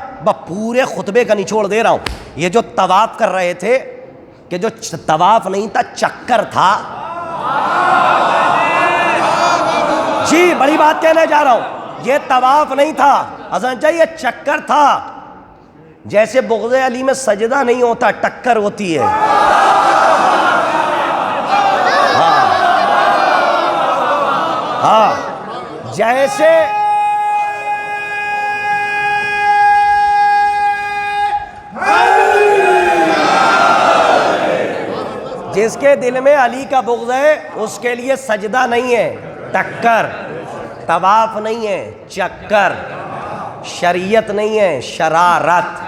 G: پورے خطبے کا نچوڑ دے رہا ہوں. یہ جو طواف کر رہے تھے، کہ جو طواف نہیں تھا چکر تھا. جی بڑی بات کہنے جا رہا ہوں، یہ طواف نہیں تھا حسن چاہیے، یہ چکر تھا. جیسے بغض علی میں سجدہ نہیں ہوتا، ٹکر ہوتی ہے. ہاں جیسے جس کے دل میں علی کا بغض ہے اس کے لیے سجدہ نہیں ہے، ٹکر. طواف نہیں ہے، چکر. شریعت نہیں ہے، شرارت.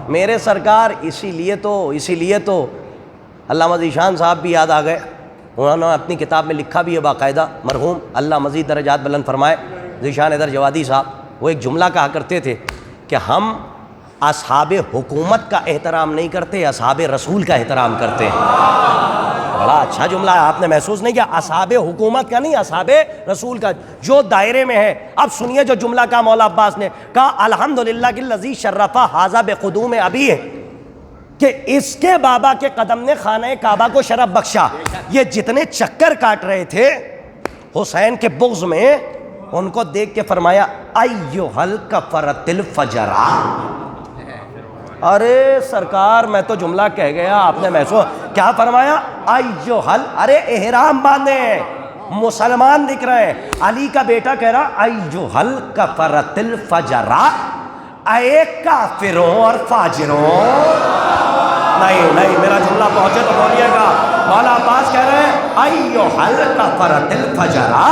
G: میرے سرکار اسی لیے تو علامہ ذیشان صاحب بھی یاد آ گئے. انہوں نے اپنی کتاب میں لکھا بھی ہے باقاعدہ، مرحوم اللہ مزید درجات بلند فرمائے ذیشان ادر جوادی صاحب. وہ ایک جملہ کہا کرتے تھے کہ ہم اصحاب حکومت کا احترام نہیں کرتے، اصحاب رسول کا احترام کرتے ہیں. بڑا اچھا جملہ ہے، آپ نے محسوس نہیں کیا؟ اصحاب حکومت کا نہیں، اصحاب رسول کا، جو دائرے میں ہے. اب سنیے جو جملہ کہا مولا عباس نے، کہا الحمدللہ الذی شرف ھذا بقدوم ابی ہے، کہ اس کے بابا کے قدم نے خانہ کعبہ کو شرف بخشا. یہ جتنے چکر کاٹ رہے تھے حسین کے بغض میں ان کو دیکھ کے فرمایا ایھل کفرۃ الفجرا. ارے سرکار میں تو جملہ کہہ گیا, آپ نے محسوس کیا فرمایا؟ ایھل, ارے احرام باندھے ہیں, مسلمان دکھ رہے ہیں. علی کا بیٹا کہہ رہا ایھل کفرۃ الفجرا, اے کافروں اور فاجروں. نہیں میرا جملہ پہنچے تو بولیے گا. مولا عباس کہہ رہے ہیں ایھل کفرۃ الفجرا,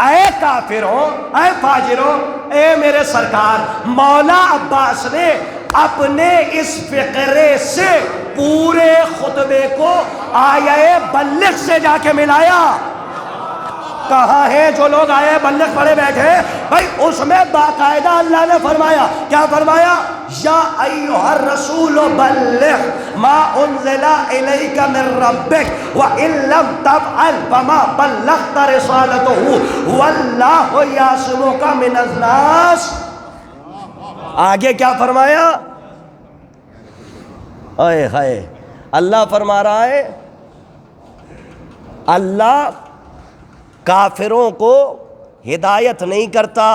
G: اے کافروں اے فاجروں. اے میرے سرکار, مولا عباس نے اپنے اس فقرے سے پورے خطبے کو آیہ بلغ سے جا کے ملایا. کہاں ہیں جو لوگ آیہ بلغ پڑھے بیٹھے بھائی؟ اس میں باقاعدہ اللہ نے فرمایا, کیا فرمایا؟ یا ایھا الرسول بلغ ما انزل الیک من ربک وان لم تفعل فما بلغت رسالته واللہ یعصمک من الناس. آگے کیا فرمایا؟ اے ہائے, اللہ فرما رہا ہے اللہ کافروں کو ہدایت نہیں کرتا.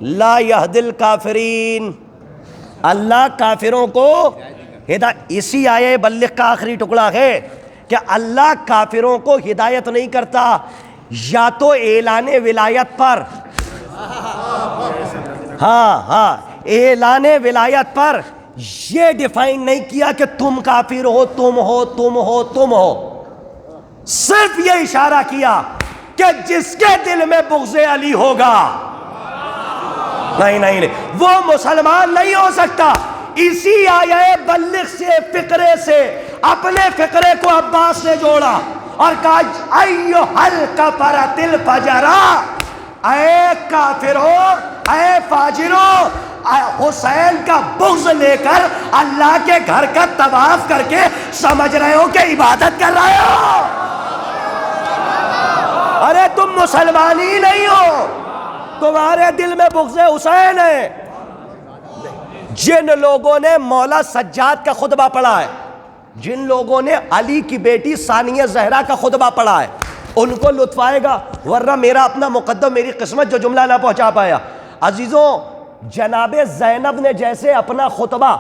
G: لا یہدی الکافرین, اللہ کافروں کو ہدایت. اسی آیہ بلغ کا آخری ٹکڑا ہے کہ اللہ کافروں کو ہدایت نہیں کرتا, یا تو اعلان ولایت پر, ہاں اعلان ولایت پر یہ ڈیفائن نہیں کیا کہ تم کافر ہو, تم ہو. صرف یہ اشارہ کیا کہ جس کے دل میں بغض علی ہوگا, نہیں وہ مسلمان نہیں ہو سکتا. اسی آیہ بلغ سے فقرے سے اپنے فقرے کو عباس نے جوڑا اور کہا ایھل کفرۃ الفجرا, اے کافروں اے فاجروں. حسین کا بغض لے کر اللہ کے گھر کا طواف کر کے سمجھ رہے ہو کہ عبادت کر رہے ہو؟ ارے تم مسلمان ہی نہیں ہو, تمہارے دل میں بغض حسین ہے. جن لوگوں نے مولا سجاد کا خطبہ پڑھا ہے, جن لوگوں نے علی کی بیٹی ثانیہ زہرا کا خطبہ پڑھا ہے, ان کو لطف آئے گا, ورنہ میرا اپنا مقدم میری قسمت جو جملہ نہ پہنچا پایا. عزیزوں, جناب زینب نے جیسے اپنا خطبہ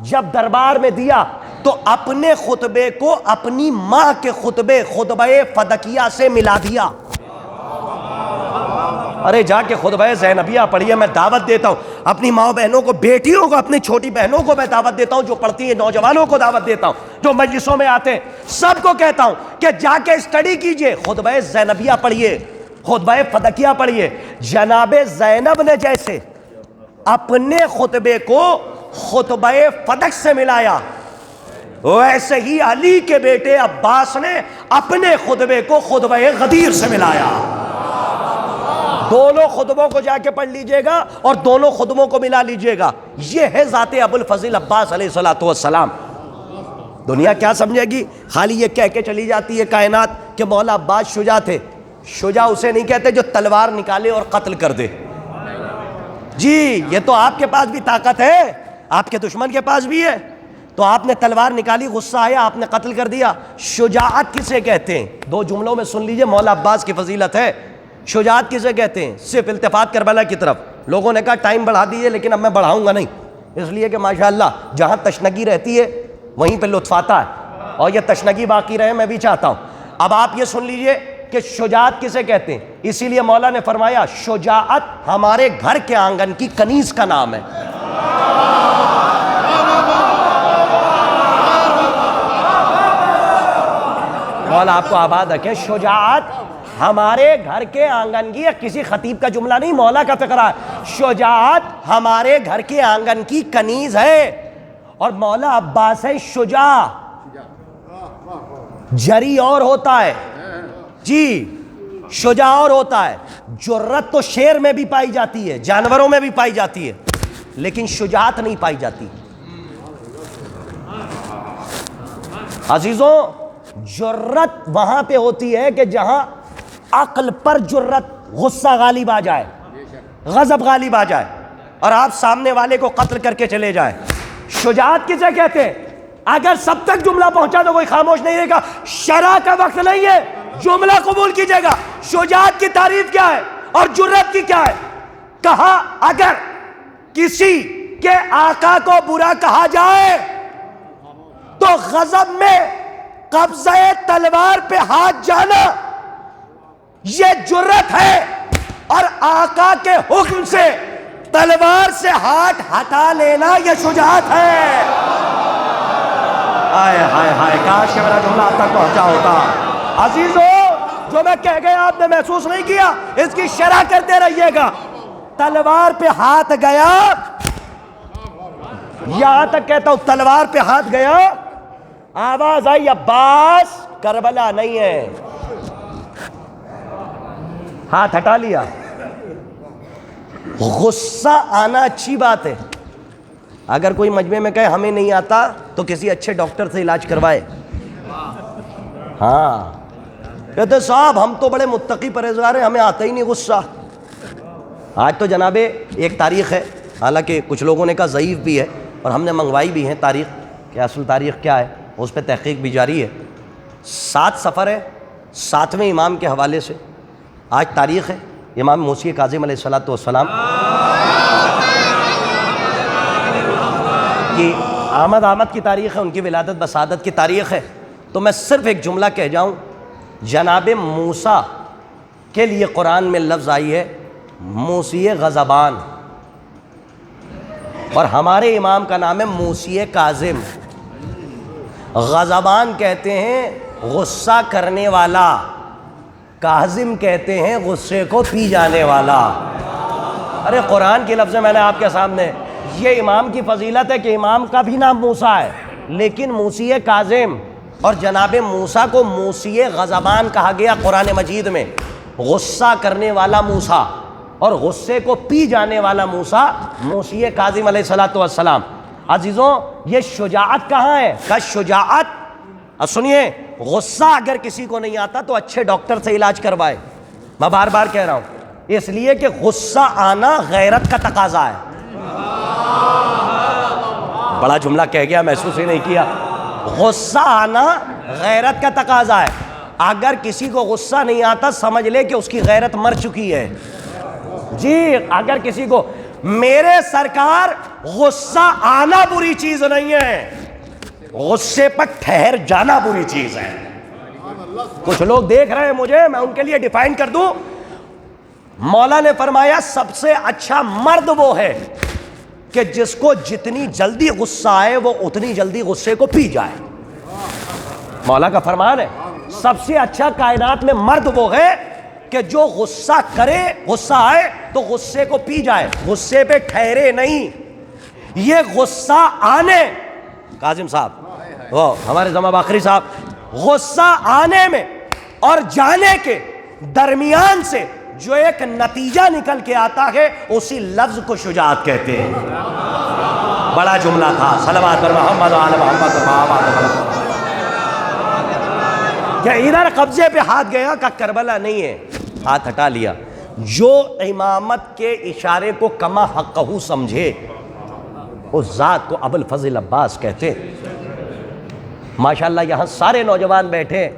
G: جب دربار میں دیا تو اپنے خطبے کو اپنی ماں کے خطبہ فدکیہ سے ملا دیا. ارے جا کے خطبہ زینبیہ پڑھیے. میں دعوت دیتا ہوں اپنی ماں بہنوں کو, بیٹیوں کو, اپنی چھوٹی بہنوں کو میں دعوت دیتا ہوں, جو پڑھتی ہیں نوجوانوں کو دعوت دیتا ہوں, جو مجلسوں میں آتے ہیں, سب کو کہتا ہوں کہ جا کے اسٹڈی کیجئے, خطبہ زینبیہ پڑھیے, خطبہ فدکیہ پڑھیے. جناب زینب نے جیسے اپنے خطبے کو خطبہ فدق سے ملایا, ویسے ہی علی کے بیٹے عباس نے اپنے خطبے کو خطبہ غدیر سے ملایا. دونوں خطبوں کو جا کے پڑھ لیجئے گا اور دونوں خطبوں کو ملا لیجئے گا. یہ ہے ذات ابو الفضل عباس علیہ السلام. دنیا کیا سمجھے گی؟ خالی یہ کہہ کے چلی جاتی ہے کائنات کہ مولا عباس شجاع تھے. شجاع اسے نہیں کہتے جو تلوار نکالے اور قتل کر دے. جی یہ تو آپ کے پاس بھی طاقت ہے, آپ کے دشمن کے پاس بھی ہے, تو آپ نے تلوار نکالی, غصہ آیا, آپ نے قتل کر دیا. شجاعت کسے کہتے ہیں؟ دو جملوں میں سن لیجئے, مولا عباس کی فضیلت ہے. شجاعت کسے کہتے ہیں؟ صرف التفات کربلا کی طرف. لوگوں نے کہا ٹائم بڑھا دیجئے, لیکن اب میں بڑھاؤں گا نہیں, اس لیے کہ ماشاءاللہ جہاں تشنگی رہتی ہے وہیں پہ لطف آتا ہے, اور یہ تشنگی باقی رہے میں بھی چاہتا ہوں. اب آپ یہ سن لیجئے کہ شجاعت کسے کہتے ہیں. اسی لیے مولا نے فرمایا شجاعت ہمارے گھر کے آنگن کی کنیز کا نام ہے. مولا آپ کو آباد رکھے. شجاعت ہمارے گھر کے آنگن کی, کسی خطیب کا جملہ نہیں, مولا کا فقرہ ہے. شجاعت ہمارے گھر کے آنگن کی کنیز ہے. اور مولا عباس ہے شجاع. جری اور ہوتا ہے جی, شجاع اور ہوتا ہے. جرت تو شیر میں بھی پائی جاتی ہے, جانوروں میں بھی پائی جاتی ہے, لیکن شجاعت نہیں پائی جاتی. عزیزوں, جرت وہاں پہ ہوتی ہے کہ جہاں عقل پر جرت, غصہ غالب آ جائے, غضب غالب آ جائے, اور آپ سامنے والے کو قتل کر کے چلے جائیں. شجاعت کسے کہتے ہیں؟ اگر سب تک جملہ پہنچا تو کوئی خاموش نہیں رہے گا. شرع کا وقت نہیں ہے, جملہ قبول کیجئے گا. شجاعت کی تعریف کیا ہے اور جرت کی کیا ہے؟ کہا اگر کسی کے آقا کو برا کہا جائے تو غضب میں قبضہ تلوار پہ ہاتھ جانا یہ جرت ہے، اور آقا کے حکم سے تلوار سے ہاتھ ہٹا لینا یہ شجاعت ہے۔ ہائے ہائے ہائے، کاش کہ میرا جملہ آپ تک پہنچا ہوتا۔ عزیزو، جو میں کہہ گیا آپ نے محسوس نہیں کیا، اس کی شرح کرتے رہیے گا۔ تلوار پہ ہاتھ گیا، یہاں تک کہتا ہوں تلوار پہ ہاتھ گیا، آواز آئی عباس، کربلا نہیں ہے، ہاتھ ہٹا لیا۔ غصہ آنا اچھی بات ہے، اگر کوئی مجمع میں کہے ہمیں نہیں آتا تو کسی اچھے ڈاکٹر سے علاج کروائے۔ ہاں، کہتے صاحب ہم تو بڑے متقی پرہیزگار ہیں، ہمیں آتا ہی نہیں غصہ۔ آج تو جناب ایک تاریخ ہے، حالانکہ کچھ لوگوں نے کہا ضعیف بھی ہے، اور ہم نے منگوائی بھی ہیں تاریخ کہ اصل تاریخ کیا ہے، اس پہ تحقیق بھی جاری ہے۔ 7 سفر ہے 7ویں امام کے حوالے سے۔ آج تاریخ ہے امام موسی کاظم علیہ السلام کی آمد کی تاریخ ہے، ان کی ولادت بسعادت کی تاریخ ہے۔ تو میں صرف ایک جملہ کہہ جاؤں، جناب موسیٰ کے لیے قرآن میں لفظ آئی ہے موسی غضبان، اور ہمارے امام کا نام ہے موسی کاظم۔ غضبان کہتے ہیں غصہ کرنے والا، کاظم کہتے ہیں غصے کو پی جانے والا۔ ارے قرآن کے لفظ میں نے آپ کے سامنے، یہ امام کی فضیلت ہے کہ امام کا بھی نام موسیٰ ہے، لیکن موسی کاظم اور جناب موسیٰ کو موسی غضبان کہا گیا قرآن مجید میں۔ غصہ کرنے والا موسیٰ اور غصے کو پی جانے والا موسیٰ، موسی کاظم علیہ السلام۔ عزیزوں، یہ شجاعت کہاں ہے؟ کہ شجاعت، سنیے، غصہ اگر کسی کو نہیں آتا تو اچھے ڈاکٹر سے علاج کروائے۔ میں بار بار کہہ رہا ہوں، اس لیے کہ غصہ آنا غیرت کا تقاضا ہے۔ بڑا جملہ کہہ گیا، محسوس ہی نہیں کیا۔ غصہ آنا غیرت کا تقاضا ہے۔ اگر کسی کو غصہ نہیں آتا سمجھ لے کہ اس کی غیرت مر چکی ہے۔ جی، اگر کسی کو، میرے سرکار، غصہ آنا بری چیز نہیں ہے، غصے پر ٹھہر جانا بری چیز ہے۔ کچھ لوگ دیکھ رہے ہیں مجھے، میں ان کے لیے ڈیفائن کر دوں۔ مولا نے فرمایا سب سے اچھا مرد وہ ہے کہ جس کو جتنی جلدی غصہ آئے وہ اتنی جلدی غصے کو پی جائے۔ مولا کا فرمان ہے سب سے اچھا کائنات میں مرد وہ ہے کہ جو غصہ کرے، غصہ آئے تو غصے کو پی جائے، غصے پہ ٹھہرے نہیں۔ یہ غصہ آنے، کاظم صاحب، وہ ہمارے زماں باخری صاحب، غصہ آنے میں اور جانے کے درمیان سے جو ایک نتیجہ نکل کے آتا ہے اسی لفظ کو شجاعت کہتے ہیں۔ بڑا جملہ تھا، صلوات پر محمد وعلی محمد، کہ ادھر قبضے پہ ہاتھ گیا کہ کربلا نہیں ہے، ہاتھ ہٹا لیا۔ جو امامت کے اشارے کو کما حقہ سمجھے اس ذات کو ابو الفضل عباس کہتے۔ ماشاءاللہ یہاں سارے نوجوان بیٹھے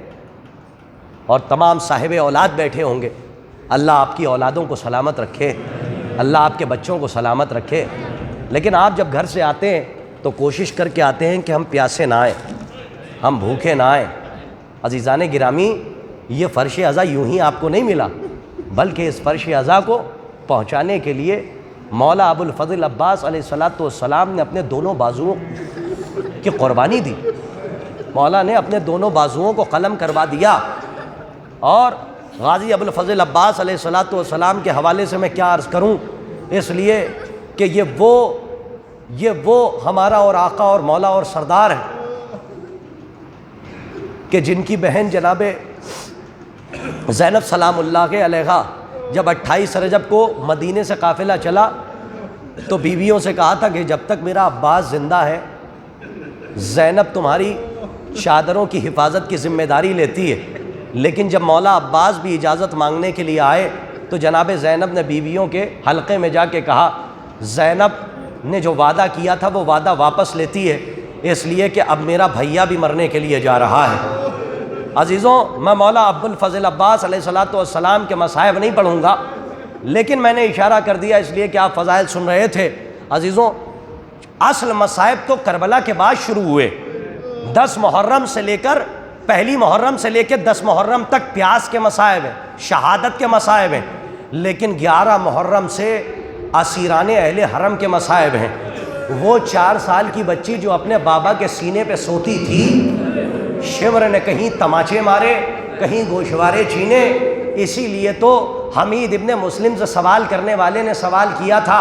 G: اور تمام صاحب اولاد بیٹھے ہوں گے۔ اللہ آپ کی اولادوں کو سلامت رکھے، اللہ آپ کے بچوں کو سلامت رکھے۔ لیکن آپ جب گھر سے آتے ہیں تو کوشش کر کے آتے ہیں کہ ہم پیاسے نہ آئیں، ہم بھوکے نہ آئیں۔ عزیزان گرامی، یہ فرش عزا یوں ہی آپ کو نہیں ملا، بلکہ اس فرش عزا کو پہنچانے کے لیے مولا ابو الفضل عباس علیہ السلام نے اپنے دونوں بازوؤں کی قربانی دی۔ مولا نے اپنے دونوں بازوؤں کو قلم کروا دیا۔ اور غازی ابو الفضل عباس علیہ السلام کے حوالے سے میں کیا عرض کروں، اس لیے کہ یہ وہ ہمارا اور آقا اور مولا اور سردار ہے کہ جن کی بہن جناب زینب سلام اللہ علیہا جب 28 رجب کو مدینے سے قافلہ چلا تو بیویوں سے کہا تھا کہ جب تک میرا عباس زندہ ہے زینب تمہاری چادروں کی حفاظت کی ذمہ داری لیتی ہے۔ لیکن جب مولا عباس بھی اجازت مانگنے کے لیے آئے تو جناب زینب نے بیویوں کے حلقے میں جا کے کہا زینب نے جو وعدہ کیا تھا وہ وعدہ واپس لیتی ہے، اس لیے کہ اب میرا بھیا بھی مرنے کے لیے جا رہا ہے۔ عزیزوں میں مولا ابوالفضل عباس علیہ السلام کے مصائب نہیں پڑھوں گا، لیکن میں نے اشارہ کر دیا اس لیے کہ آپ فضائل سن رہے تھے۔ عزیزوں اصل مصائب تو کربلا کے بعد شروع ہوئے، 10 محرم سے لے کر پہلی محرم سے لے کے 10 محرم تک پیاس کے مصائب ہیں، شہادت کے مصائب ہیں، لیکن 11 محرم سے اسیران اہل حرم کے مصائب ہیں۔ وہ 4 سال کی بچی جو اپنے بابا کے سینے پہ سوتی تھی، شمر نے کہیں تماچے مارے، کہیں گوشوارے چھینے۔ اسی لیے تو حمید ابن مسلم سے سوال کرنے والے نے سوال کیا تھا،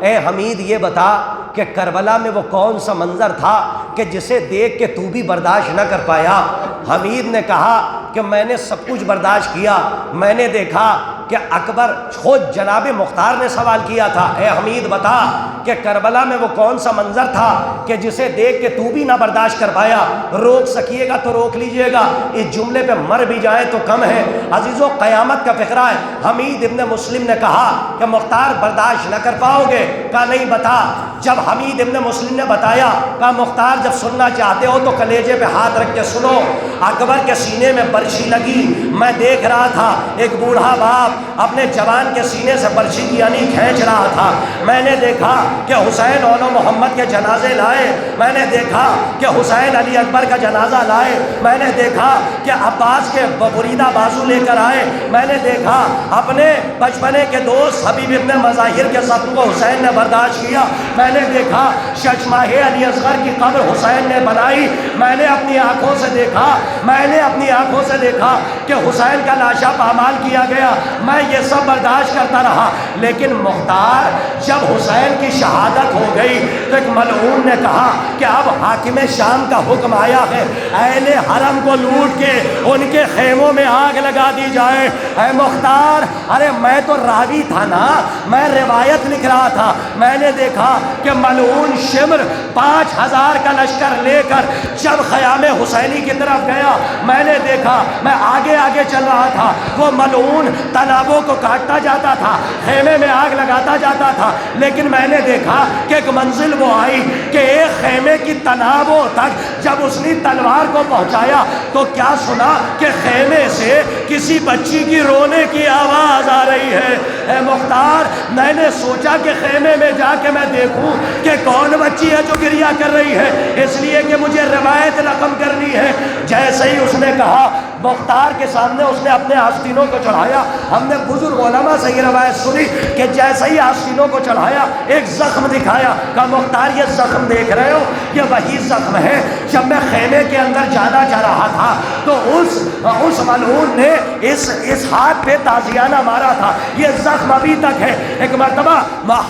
G: اے حمید یہ بتا کہ کربلا میں وہ کون سا منظر تھا کہ جسے دیکھ کے تو بھی برداشت نہ کر پایا؟ حمید نے کہا کہ میں نے سب کچھ برداشت کیا، میں نے دیکھا کہ اکبر خود جناب مختار نے سوال کیا تھا، اے حمید بتا کہ کربلا میں وہ کون سا منظر تھا کہ جسے دیکھ کے تو بھی نہ برداشت کر پایا؟ روک سکیے گا تو روک لیجئے گا، اس جملے پہ مر بھی جائیں تو کم ہے۔ عزیزوں قیامت کا فقرہ ہے۔ حمید ابن مسلم نے کہا کہ مختار برداشت نہ کر پاؤ گے؟ کہا نہیں بتا۔ جب حمید ابن مسلم نے بتایا، کہا مختار جب سننا چاہتے ہو تو کلیجے پہ ہاتھ رکھ کے سنو۔ اکبر کے سینے میں برچھی لگی، میں دیکھ رہا تھا ایک بوڑھا باپ اپنے جوان کے سینے سے برچھی کی یعنی کھینچ رہا تھا۔ میں نے دیکھا کہ حسین اول محمد کے جنازے لائے، میں نے دیکھا کہ حسین علی اکبر کا جنازہ لائے، میں نے دیکھا کہ عباس کے بریدہ بازو لے کر آئے، میں نے دیکھا اپنے بچپنے کے دوست حبیب ابن مظاہر کے زخم کو حسین نے برداشت کیا، میں نے دیکھا ششماہ علی اصغر کی قبر حسین نے بنائی، میں نے اپنی آنکھوں سے دیکھا، میں نے اپنی آنکھوں سے دیکھا کہ حسین کا لاشا پامال کیا گیا، میں یہ سب برداشت کرتا رہا۔ لیکن مختار جب حسین کی شہادت ہو گئی تو ایک ملعون نے کہا کہ اب حاکم شام کا حکم آیا ہے اہل حرم کو لوٹ کے ان کے خیموں میں آگ لگا دی جائے۔ اے مختار، ارے میں تو راوی تھا نا، میں روایت لکھ رہا تھا، میں نے دیکھا کہ ملعون شمر 5000 کا لشکر لے کر جب خیام حسینی کی طرف گیا، میں نے دیکھا، میں آگے آگے چل رہا تھا، وہ ملعون تالابوں کو کاٹتا جاتا تھا، خیمے میں آگ لگاتا جاتا تھا، لیکن میں نے دیکھا کہ ایک منزل وہ آئی کہ ایک خیمے کی تنابوں تک جب اس نے تلوار کو پہنچایا تو کیا سنا کہ خیمے سے کسی بچی کی رونے کی آواز آ رہی ہے۔ اے مختار، میں نے سوچا کہ خیمے میں جا کے میں دیکھوں کہ کون بچی ہے جو گریہ کر رہی ہے، اس لیے کہ مجھے روایت رقم کرنی ہے۔ جیسے ہی اس نے کہا، مختار کے سامنے اس نے اپنے آستینوں کو چڑھایا۔ ہم نے بزرگ علماء سے یہ روایت سنی کہ جیسے ہی آستینوں کو چڑھایا ایک زخم دکھایا، کہا مختار یہ زخم دیکھ رہے ہو، یہ وہی زخم ہے جب میں خیمے کے اندر جانا چاہ رہا تھا تو اس ملعون نے اس ہاتھ پہ تازیانہ مارا تھا، یہ زخم ابھی تک ہے۔ ایک مرتبہ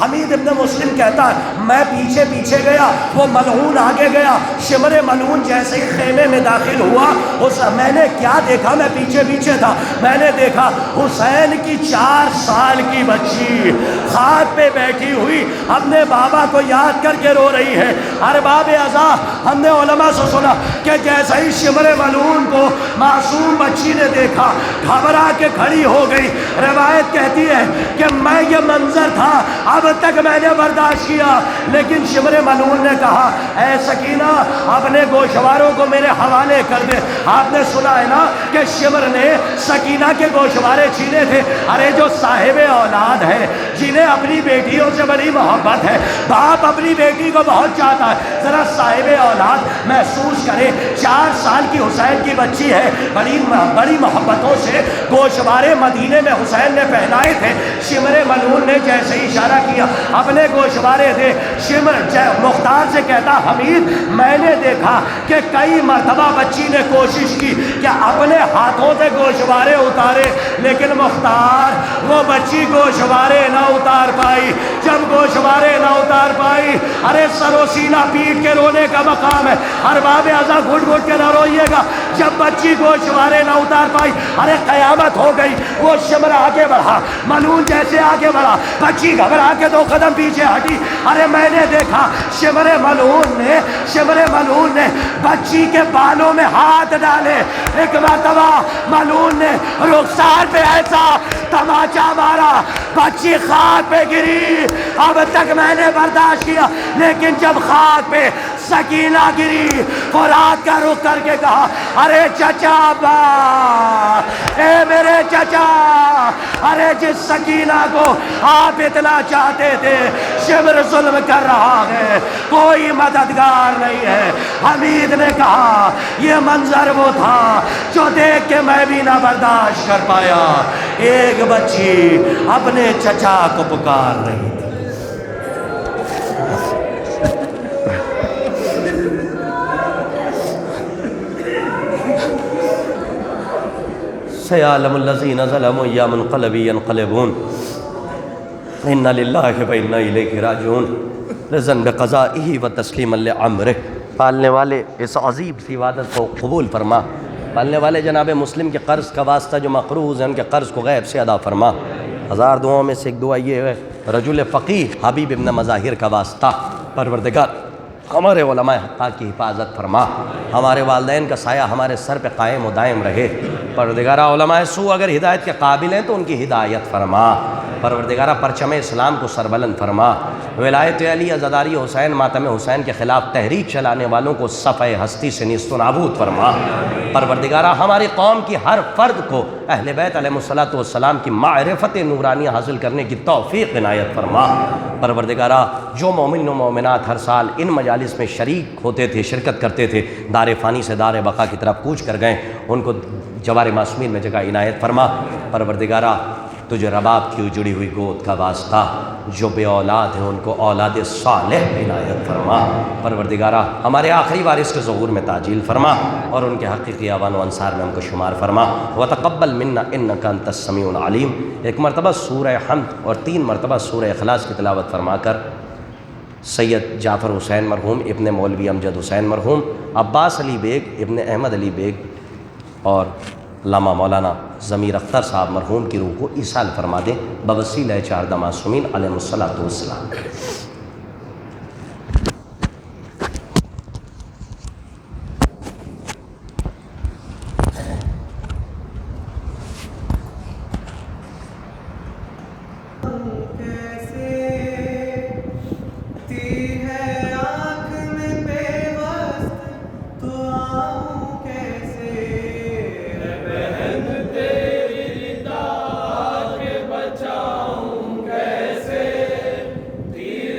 G: حمید ابن مسلم کہتا ہے میں پیچھے پیچھے گیا، وہ ملعون آگے گیا، شمر ملعون جیسے ہی خیمے میں داخل ہوا، میں نے کیا دیکھا، میں پیچھے پیچھے تھا، میں نے دیکھا حسین کی 4 سال کی بچی خاک پہ بیٹھی ہوئی اپنے بابا کو یاد کر کے رو رہی ہے۔ ارباب ازا، ہم نے علماء سے سنا کہ جیسے ہی شمر ملعون کو معصوم بچی نے دیکھا گھبرا کے کھڑی ہو گئی۔ روایت کہتی ہے کہ میں یہ منظر تھا اب تک میں نے برداشت کیا، لیکن شمر ملعون نے کہا اے سکینہ اپنے گوشواروں کو میرے حوالے کر دے۔ آپ نے سنا ہے نا کہ شمر نے سکینہ کے گوشوارے چھینے تھے۔ ارے جو صاحب اولاد ہے، جنہیں اپنی بیٹیوں سے بڑی محبت ہے، باپ اپنی بیٹی کو بہت چاہتا ہے، ذرا صاحب اولاد محسوس کرے 4 سال کی حسین کی بچی ہے، بڑی محبتوں سے گوشوارے مدینے میں حسین نے پہنائے تھے۔ شمر ملعون نے جیسے ہی اشارہ کیا اپنے گوشوارے دے، شمر مختار سے کہتا حمید میں نے دیکھا کہ کئی مرتبہ بچی نے کوشش کی کہ اپنے ہاتھوں سے گوشوارے اتارے، لیکن مختار وہ بچی گوشوارے نہ اتار پائی۔ جب گوشوارے نہ اتار پائی، ارے سر و سینہ پیٹ کے رونے کا مقام ہے، ارباب ازا گھٹ گھٹ کے نہ روئیے گا۔ جب بچی گوشوارے نہ اتار پائی، ارے قیامت ہو گئی۔ وہ شمر آگے بڑھا، ملعون جیسے آگے بڑھا، بچی گھبرا کے 2 قدم پیچھے ہٹی۔ ارے میں نے دیکھا شمر ملعون نے بچی کے بالوں میں ہاتھ ڈالے۔ ایک مرتبہ ملعون نے رخسار پہ ایسا تماچا مارا، بچی خاک پہ گری۔ اب تک میں نے برداشت کیا، لیکن جب خاک پہ سکینہ گری فرات کا رخ کر کے کہا ارے چچا عباس، اے میرے چچا، ارے جس سکینہ کو آپ اتنا چاہتے تھے شبر ظلم کر رہا ہے، کوئی مددگار نہیں ہے۔ حمید نے کہا یہ منظر وہ تھا جو دیکھ کے میں بھی نہ برداشت کر پایا، ایک بچی اپنے چچا کو پکار رہی تھی۔ سیعلم الذین ظلموا یا منقلب ینقلبون انا للہ و انا الیہ راجعون رضا بقضائہ و تسلیما لعمرہ۔ پالنے والے اس عظیم سی عبادت کو قبول فرما، پالنے والے جناب مسلم کے قرض کا واسطہ جو مقروض ہیں ان کے قرض کو غیب سے ادا فرما۔ ہزار دعاؤں میں سے ایک دعا یہ ہے رجل فقیہ حبیب ابن مظاہر کا واسطہ، پروردگار ہمارے علماء حقہ کی حفاظت فرما، ہمارے والدین کا سایہ ہمارے سر پہ قائم و دائم رہے۔ پروردگارہ علماء سو اگر ہدایت کے قابل ہیں تو ان کی ہدایت فرما۔ پروردگارہ پرچم اسلام کو سربلند فرما۔ ولایت علی عزاداری حسین ماتم حسین کے خلاف تحریک چلانے والوں کو صفحہ ہستی سے نیست و نابود فرما۔ پروردگارہ ہماری قوم کی ہر فرد کو اہل بیت علیہ الصلوۃ والسلام کی معرفت نورانی حاصل کرنے کی توفیق عنایت فرما۔ پروردگارہ جو مومن و مومنات ہر سال ان مجالس میں شریک ہوتے تھے، شرکت کرتے تھے، دار فانی سے دار بقا کی طرف کوچ کر گئے، ان کو جوار معصومین میں جگہ عنایت فرما۔ پروردگارہ تجھے رباب کی اجڑی ہوئی گود کا واسطہ جو بے اولاد ہیں ان کو اولاد صالح عنایت فرما۔ پروردگارہ ہمارے آخری وارث کے ظہور میں تعجیل فرما اور ان کے حقیقی اعوان و انصار میں ہم کو شمار فرما۔ وتقبل منا انک انت السمیع العلیم۔ ایک مرتبہ سورہ حمد اور 3 مرتبہ سورہ اخلاص کی تلاوت فرما کر سید جعفر حسین مرحوم ابن مولوی امجد حسین مرحوم، عباس علی بیگ ابن احمد علی بیگ اور علامہ مولانا ضمیر اختر صاحب مرحوم کی روح کو ایصال فرما دیں بوسیلہ 4 معصومین علیہم الصلاۃ والسلام۔
D: تیر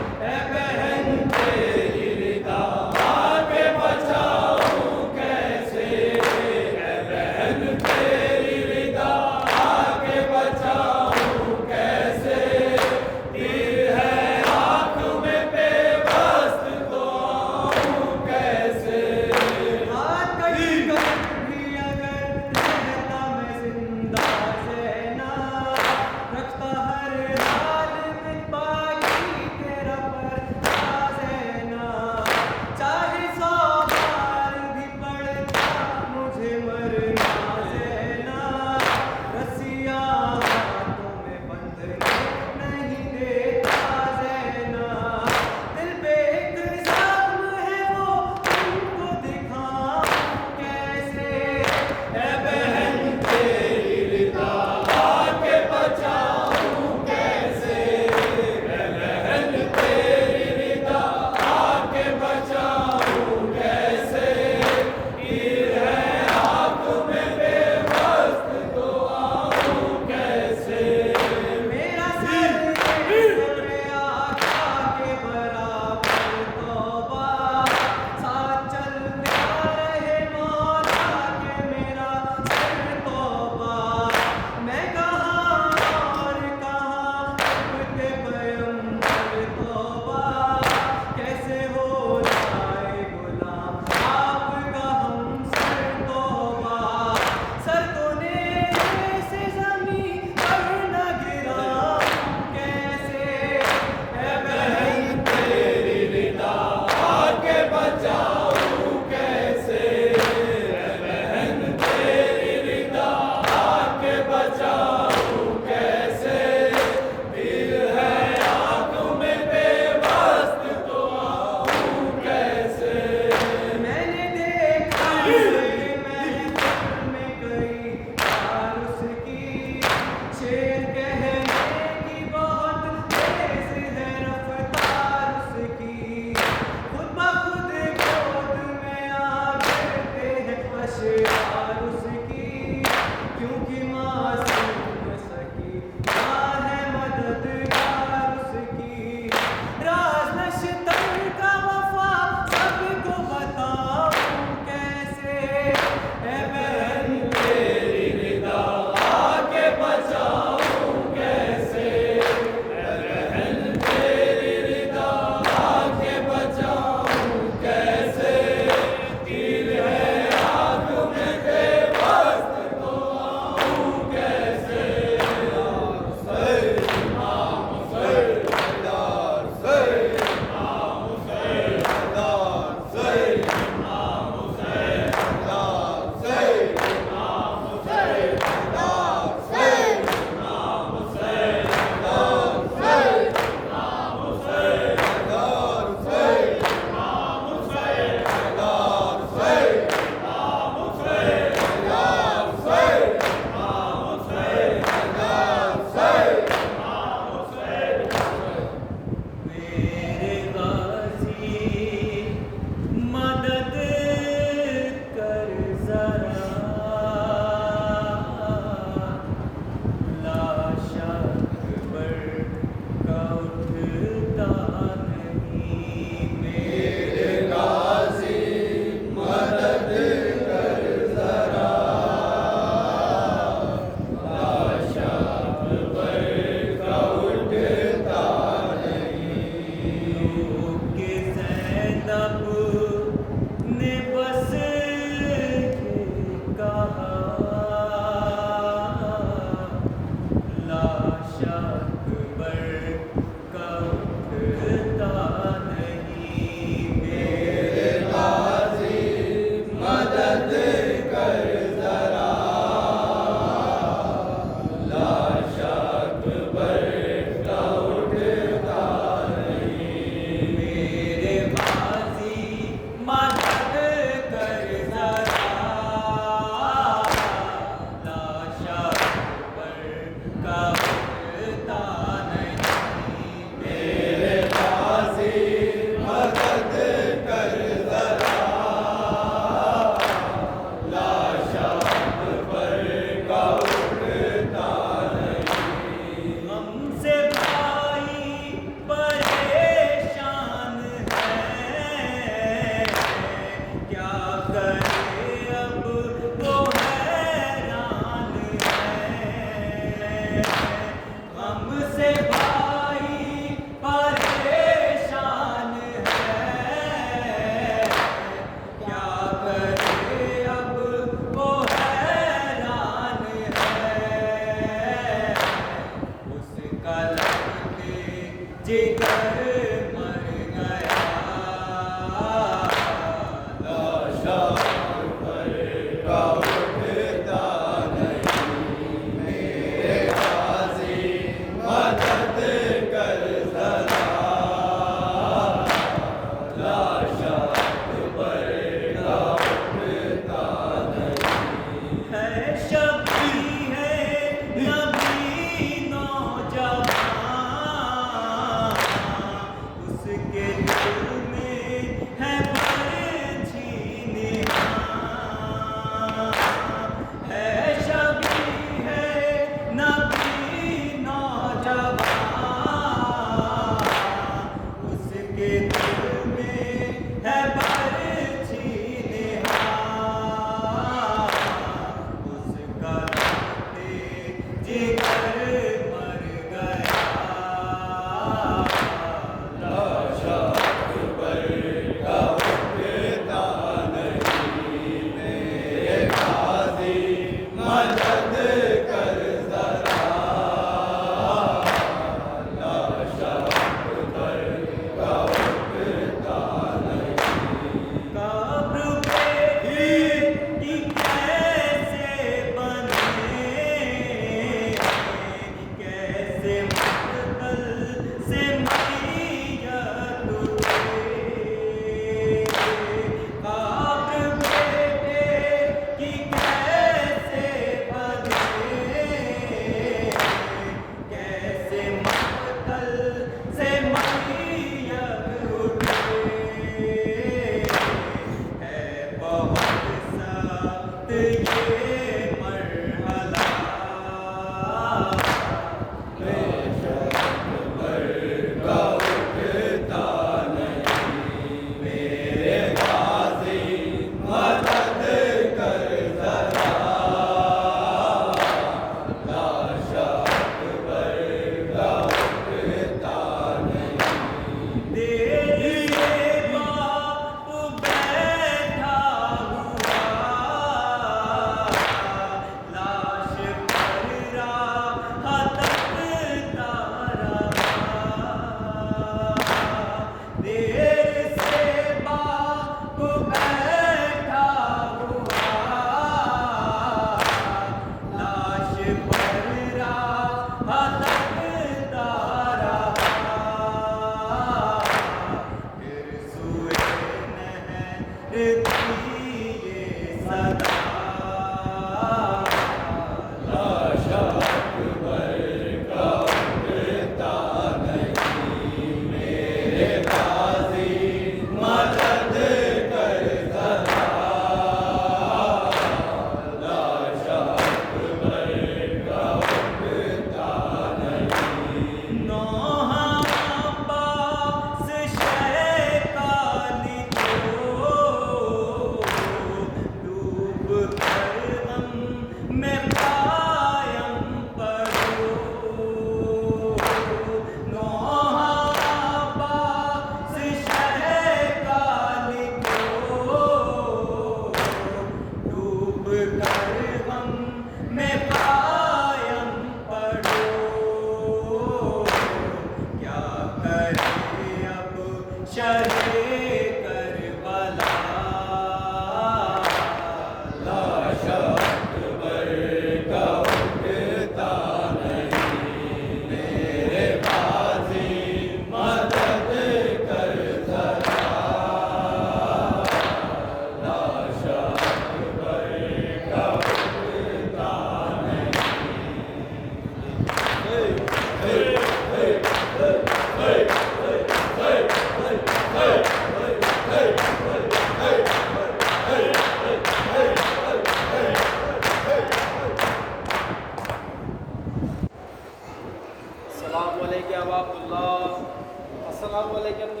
A: السلام علیکم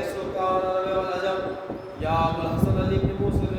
H: السلطان والعجم یا ابو الحسن علی بن موسى